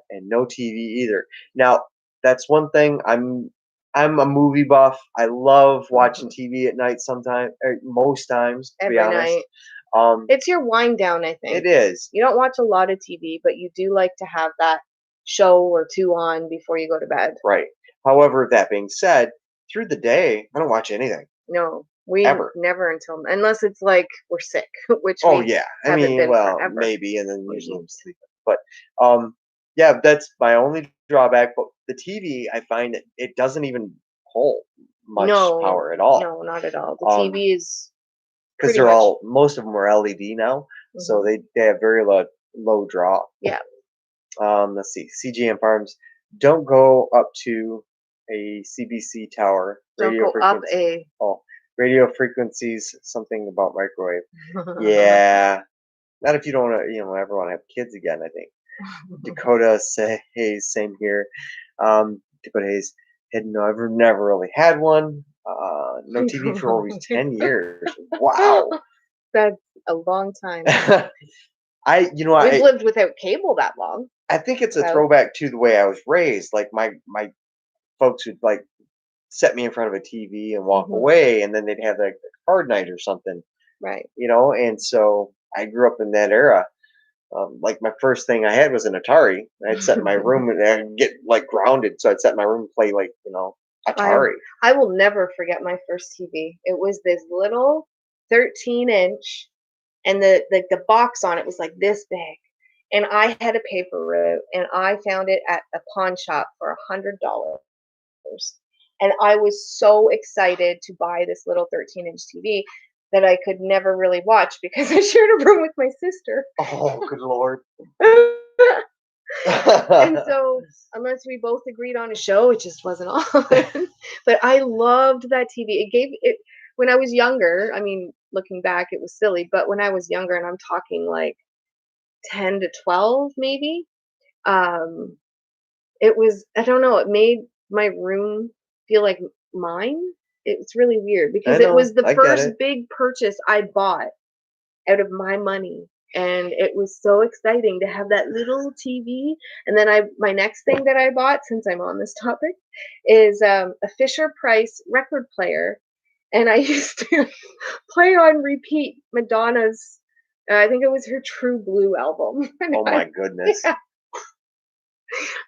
Speaker 1: And no TV either. Now, that's one thing. I'm a movie buff. I love watching
Speaker 2: Mhm.
Speaker 1: TV at night sometimes, or most times, to be
Speaker 2: Every
Speaker 1: honest.
Speaker 2: night.
Speaker 1: Um,
Speaker 2: It's your wind down, I
Speaker 1: it
Speaker 2: think.
Speaker 1: is.
Speaker 2: You don't watch a lot of TV, but you do like to have that show or two on before you go to bed.
Speaker 1: Right. However, that being said, through the day, I don't watch anything
Speaker 2: No, we
Speaker 1: ever.
Speaker 2: never until unless it's like we're sick, which
Speaker 1: Oh
Speaker 2: we
Speaker 1: yeah. I
Speaker 2: haven't
Speaker 1: mean,
Speaker 2: been
Speaker 1: well,
Speaker 2: forever.
Speaker 1: maybe, and then usually
Speaker 2: Mhm.
Speaker 1: I'm sleeping. But yeah, that's my only drawback. But the TV, I find it doesn't even hold much
Speaker 2: No,
Speaker 1: power at all.
Speaker 2: no, not at all. The
Speaker 1: Um,
Speaker 2: TV is
Speaker 1: because
Speaker 2: pretty
Speaker 1: they're
Speaker 2: much.
Speaker 1: all most of them are LED now, so
Speaker 2: Mhm.
Speaker 1: they have very low draw.
Speaker 2: Yeah.
Speaker 1: Let's see, CGM Farms. Don't go up to a CBC tower.
Speaker 2: Don't
Speaker 1: Radio
Speaker 2: go up
Speaker 1: frequency.
Speaker 2: a.
Speaker 1: Oh, radio frequencies. Something about microwave. Yeah, not if you don't want to, ever want to have kids again. I think Dakota say, hey, same here. Dakota Hayes had never really had one. No TV for over 10 years. Wow.
Speaker 2: That's a long time. We've
Speaker 1: I
Speaker 2: lived without cable that long.
Speaker 1: I think it's a
Speaker 2: About.
Speaker 1: throwback to the way I was raised. Like my folks would like set me in front of a TV and walk
Speaker 2: Mhm.
Speaker 1: away, and then they'd have like a card night or something,
Speaker 2: Right.
Speaker 1: And so I grew up in that era. Like my first thing I had was an Atari. I'd sit in my room and I'd get like grounded, so I'd sit in my room and play like
Speaker 2: I
Speaker 1: Atari.
Speaker 2: I will never forget my first TV. It was this little 13-inch, and the box on it was like this big. And I had a paper route, and I found it at a pawn shop for $100. And I was so excited to buy this little 13-inch TV that I could never really watch because I shared a room with my sister.
Speaker 1: Oh, good lord!
Speaker 2: And so, unless we both agreed on a show, it just wasn't on. But I loved that TV. It gave it when I was younger. I mean, looking back, it was silly, but when I was younger, and I'm talking like 10 to 12, maybe, um, it was, I don't know, it made my room feel like mine. It's really weird
Speaker 1: I
Speaker 2: because it
Speaker 1: know,
Speaker 2: was the
Speaker 1: I get
Speaker 2: first
Speaker 1: it.
Speaker 2: big purchase I bought out of my money. And it was so exciting to have that little TV. And then my next thing that I bought, since I'm on this topic, is a Fisher Price record player. And I used to play on repeat Madonna's, I think it was her True Blue album. And
Speaker 1: Oh my goodness!
Speaker 2: yeah,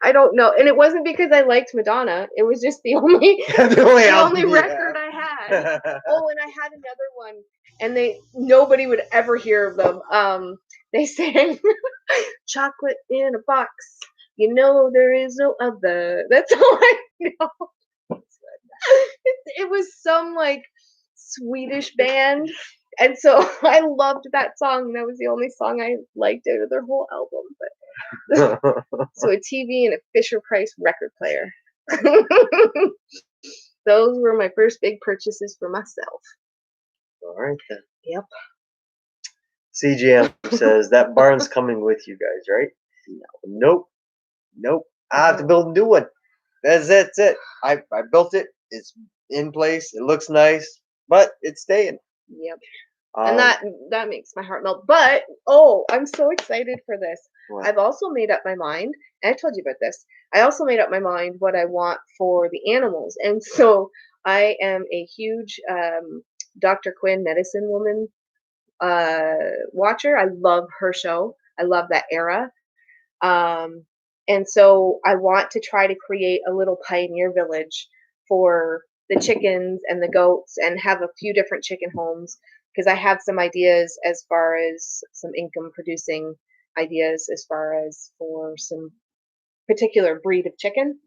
Speaker 2: I don't know. And it wasn't because I liked Madonna. It was just the only
Speaker 1: The only
Speaker 2: the only
Speaker 1: album you
Speaker 2: record I had. Oh, and I had another one, and nobody would ever hear of them. They sang "Chocolate in a Box." You know there is no other. That's all I know. It was some like Swedish band, and so I loved that song. That was the only song I liked out of their whole album. But so a TV and a Fisher Price record player. Those were my first big purchases for myself.
Speaker 1: All right then.
Speaker 2: Yep.
Speaker 1: CGM says that barn's coming with you guys, right? Nope. Nope. I have to build a new one. That's it. I built it. It's in place. It looks nice, but it's staying.
Speaker 2: Yep. And
Speaker 1: Um,
Speaker 2: that makes my heart melt. But oh, I'm so excited for this.
Speaker 1: what?
Speaker 2: I've also made up my mind, and I told you about this. I also made up my mind what I want for the animals, and so I am a huge Dr. Quinn medicine woman watcher. I love her show. I love that era. Um, and so I want to try to create a little pioneer village for the chickens and the goats and have a few different chicken homes because I have some ideas as far as some income producing ideas as far as for some particular breed of chicken.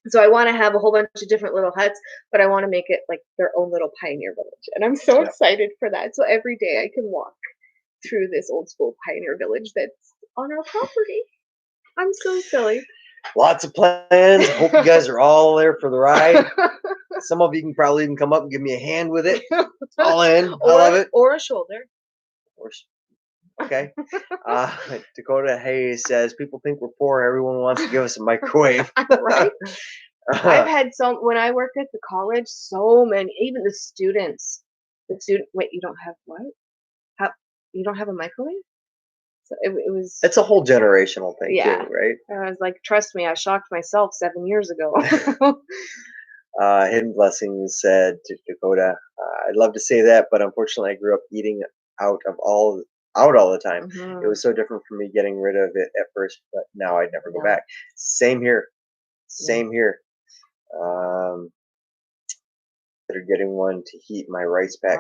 Speaker 2: So I want to have a whole bunch of different little huts, but I want to make it like their own little pioneer village. And I'm so
Speaker 1: Yeah.
Speaker 2: excited for that. So every day I can walk through this old school pioneer village that's on our property. I'm so silly.
Speaker 1: Lots of plans. Hope you guys are all there for the ride. Some of you can probably even come up and give me a hand with it. All in. I love it.
Speaker 2: Or a shoulder.
Speaker 1: Okay. Dakota Hayes says people think we're poor. Everyone wants to give us a microwave.
Speaker 2: Right? I've had when I worked at the college, so many, even the students. Wait, you don't have what? you don't have a microwave? So it was.
Speaker 1: It's a whole generational thing
Speaker 2: Yeah.
Speaker 1: too, right?
Speaker 2: I was like, trust me, I shocked myself 7 years ago.
Speaker 1: Hidden Blessings said to Dakota, I'd love to say that, but unfortunately I grew up eating out all the time. It was so different for me getting rid of it at first, but now I'd never go
Speaker 2: No.
Speaker 1: back. Same here.
Speaker 2: Yeah.
Speaker 1: Same here. They're getting one to heat my rice pack.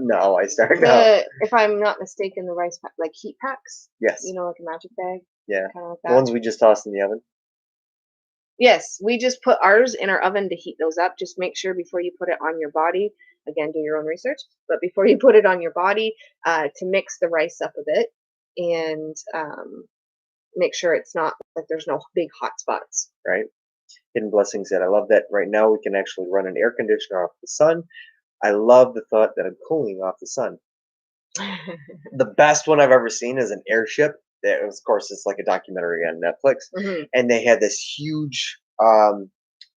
Speaker 1: No, I start now.
Speaker 2: If I'm not mistaken, the rice pack, like heat packs.
Speaker 1: Yes.
Speaker 2: You know, like a magic bag.
Speaker 1: Yeah.
Speaker 2: Kind of like
Speaker 1: The
Speaker 2: that.
Speaker 1: ones we just tossed in the oven.
Speaker 2: Yes, we just put ours in our oven to heat those up. Just make sure before you put it on your body, again, do your own research, but before you put it on your body, to mix the rice up a bit and make sure it's not like there's no big hot spots.
Speaker 1: Right. Hidden Blessing said, I love that right now we can actually run an air conditioner off the sun. I love the thought that I'm cooling off the sun. The best one I've ever seen is an airship. That, of course, it's like a documentary on Netflix, and they had this huge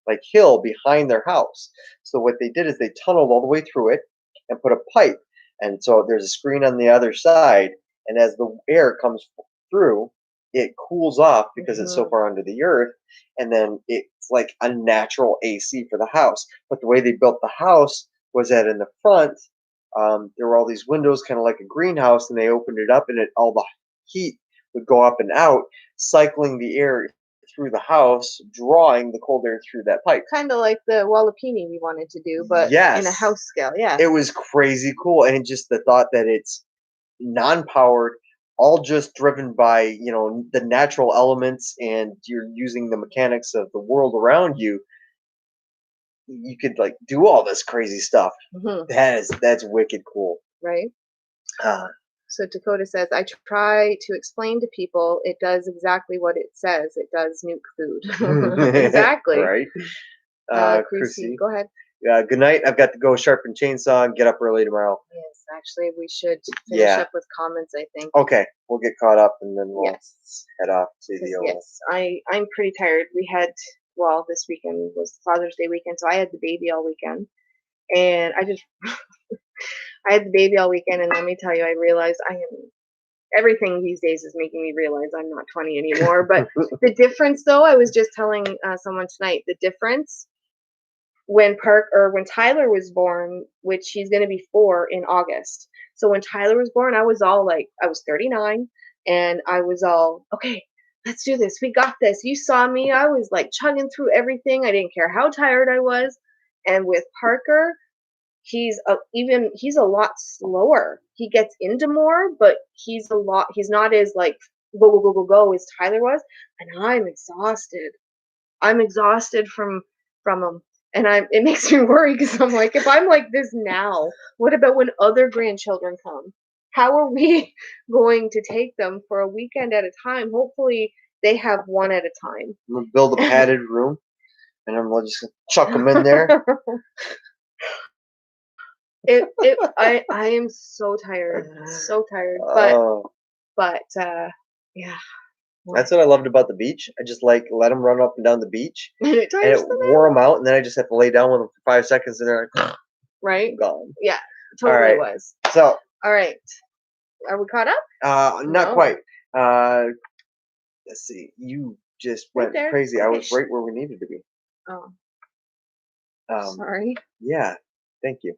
Speaker 1: like hill behind their house. So what they did is they tunneled all the way through it and put a pipe, and so there's a screen on the other side, and as the air comes through, it cools off because it's so far under the earth, and then it's like a natural AC for the house. But the way they built the house was that in the front, there were all these windows, kind of like a greenhouse, and they opened it up, and all the heat would go up and out, cycling the air through the house, drawing the cold air through that pipe.
Speaker 2: Kind of like the Wallapini we wanted to do, but in a house scale. Yeah.
Speaker 1: It was crazy cool, and just the thought that it's non-powered, all just driven by the natural elements, and you're using the mechanics of the world around you. You could like do all this crazy stuff. That's wicked cool,
Speaker 2: right? So Dakota says, I try to explain to people it does exactly what it says. It does nuke food. Exactly.
Speaker 1: Right.
Speaker 2: Chrissy, go ahead.
Speaker 1: Good night. I've got to go sharpen chainsaw and get up early tomorrow.
Speaker 2: Yes, actually, we should finish up with comments, I think.
Speaker 1: Okay, we'll get caught up and then we'll head off to the old.
Speaker 2: Yes, I'm pretty tired. We had, this weekend was Father's Day weekend, so I had the baby all weekend. And I had the baby all weekend, and let me tell you, I realized everything these days is making me realize I'm not 20 anymore. But the difference, though, I was just telling someone tonight, the difference when Tyler was born, which he's going to be 4 in August. So when Tyler was born, I was 39, and I was all, okay, let's do this. We got this. You saw me. I was like chugging through everything. I didn't care how tired I was. And with Parker, he's a lot slower. He gets into more, but he's not as like go as Tyler was. And I'm exhausted. I'm exhausted from him. And it makes me worry because I'm like, if I'm like this now, what about when other grandchildren come? How are we going to take them for a weekend at a time? Hopefully they have one at a time.
Speaker 1: I'm going to build a padded room, and I'm just going to chuck them in there.
Speaker 2: I am so tired. But yeah.
Speaker 1: That's what I loved about the beach. I just let them run up and down the beach, and it wore them out, and then I just have to lay down with them for 5 seconds, and they're like,
Speaker 2: right,
Speaker 1: gone.
Speaker 2: Yeah, totally was.
Speaker 1: So,
Speaker 2: all right, are we caught up?
Speaker 1: Not quite. Let's see. You just went crazy. I was right where we needed to be.
Speaker 2: Oh. Sorry.
Speaker 1: Yeah. Thank you.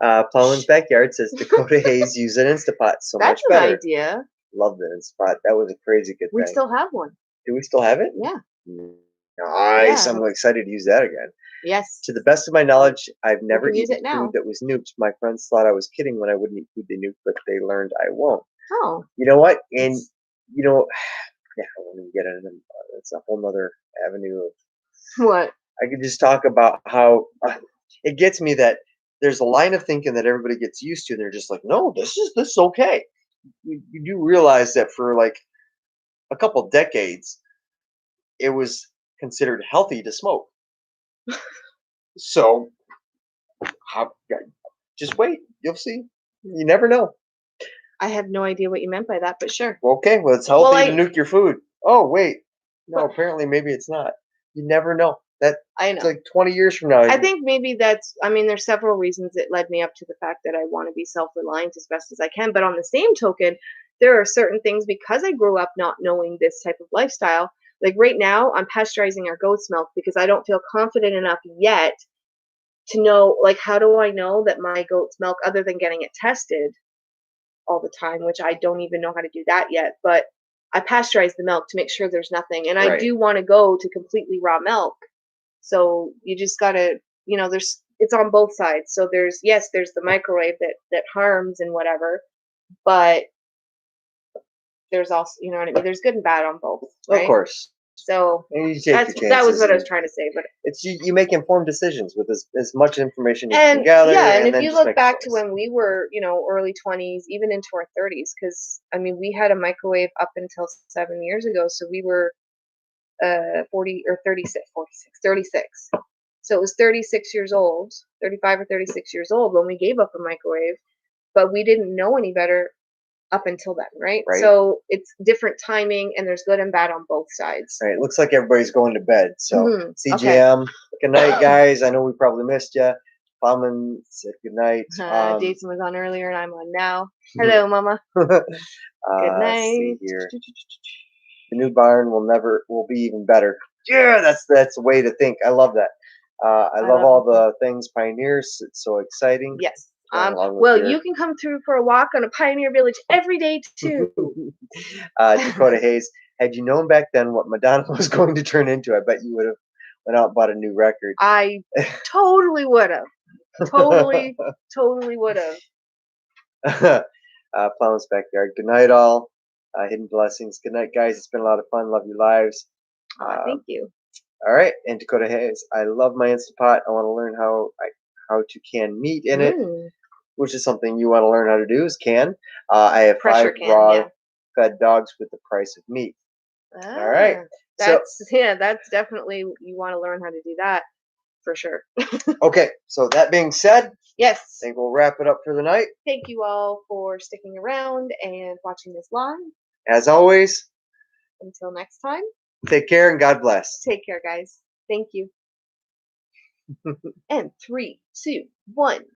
Speaker 1: Pauline's Backyard says Dakota Hayes used an Instapot so much better.
Speaker 2: That's an idea.
Speaker 1: Love the Instapot. That was a crazy good thing.
Speaker 2: We still have one.
Speaker 1: Do we still have it?
Speaker 2: Yeah.
Speaker 1: Nice. Yeah. I'm excited to use that again.
Speaker 2: Yes.
Speaker 1: To the best of my knowledge, I've never eaten
Speaker 2: food
Speaker 1: that was nuked. My friends thought I was kidding when I wouldn't eat food they nuked, but they learned I won't.
Speaker 2: Oh.
Speaker 1: You know what? And yeah, I won't even get into it. It's a whole nother avenue of
Speaker 2: what.
Speaker 1: I could just talk about how it gets me that there's a line of thinking that everybody gets used to, and they're just like, no, this is okay. You do realize that for like a couple decades, it was considered healthy to smoke. So, just wait. You'll see. You never know.
Speaker 2: I have no idea what you meant by that, but sure.
Speaker 1: Okay, well, it's healthy to nuke your food. Oh, wait. No, apparently maybe it's not. You never know. That's
Speaker 2: I know.
Speaker 1: like 20 years from now.
Speaker 2: I think maybe I mean, there's several reasons that led me up to the fact that I want to be self-reliant as best as I can. But on the same token, there are certain things because I grew up not knowing this type of lifestyle. Like right now, I'm pasteurizing our goat's milk because I don't feel confident enough yet to know, like, how do I know that my goat's milk, other than getting it tested all the time, which I don't even know how to do that yet, but I pasteurize the milk to make sure there's nothing. And I
Speaker 1: Right.
Speaker 2: do want to go to completely raw milk. So you just gotta, it's on both sides. So there's the microwave that harms and whatever, but there's also, you know what I mean? There's good and bad on both,
Speaker 1: Of
Speaker 2: right?
Speaker 1: course.
Speaker 2: So
Speaker 1: And you take your
Speaker 2: that was
Speaker 1: chances,
Speaker 2: what I was
Speaker 1: and
Speaker 2: trying to say. But
Speaker 1: it's you make informed decisions with as much information as you can
Speaker 2: and
Speaker 1: gather,
Speaker 2: yeah, and
Speaker 1: and
Speaker 2: if
Speaker 1: then
Speaker 2: you
Speaker 1: just
Speaker 2: look
Speaker 1: make a
Speaker 2: back to
Speaker 1: choice.
Speaker 2: when we were, early 20s, even into our 30s, because I mean, we had a microwave up until 7 years ago, so we were 40 or 36, 46, 36. So it was 36 years old, 35 or 36 years old when we gave up a microwave, but we didn't know any better up until then, right?
Speaker 1: Right.
Speaker 2: So it's different timing, and there's good and bad on both sides.
Speaker 1: Right. It looks like everybody's going to bed. So
Speaker 2: Okay.
Speaker 1: CGM, good night, guys. I know we probably missed you. Plowman said good night.
Speaker 2: Jason was on earlier, and I'm on now. Hello, Mama. Good
Speaker 1: Let's see
Speaker 2: night.
Speaker 1: here. The new barn will be even better. Yeah, that's the way to think. I love that. I love
Speaker 2: love
Speaker 1: all
Speaker 2: it too.
Speaker 1: the things pioneers. It's so exciting.
Speaker 2: Yes.
Speaker 1: Along with
Speaker 2: Well,
Speaker 1: your
Speaker 2: you can come through for a walk on a Pioneer Village every day too.
Speaker 1: Dakota Hayes. Had you known back then what Madonna was going to turn into, I bet you would have went out and bought a new record.
Speaker 2: I totally would have. Totally would have.
Speaker 1: Plowman's backyard. Good night, all. Hidden blessings. Good night, guys. It's been a lot of fun. Love your lives.
Speaker 2: Thank you.
Speaker 1: All right, and Dakota Hayes. I love my Instapot. I want to learn how to can meat in it, which is something you want to learn how to do. Is can. I have
Speaker 2: Pressure
Speaker 1: 5
Speaker 2: can,
Speaker 1: raw
Speaker 2: yeah.
Speaker 1: fed dogs with the price of meat. All right.
Speaker 2: That's definitely, you want to learn how to do that for sure.
Speaker 1: Okay, so that being said,
Speaker 2: yes,
Speaker 1: I think we'll wrap it up for the night.
Speaker 2: Thank you all for sticking around and watching this live.
Speaker 1: As always,
Speaker 2: until next time,
Speaker 1: take care and God bless.
Speaker 2: Take care, guys. Thank you. And 3, 2, 1.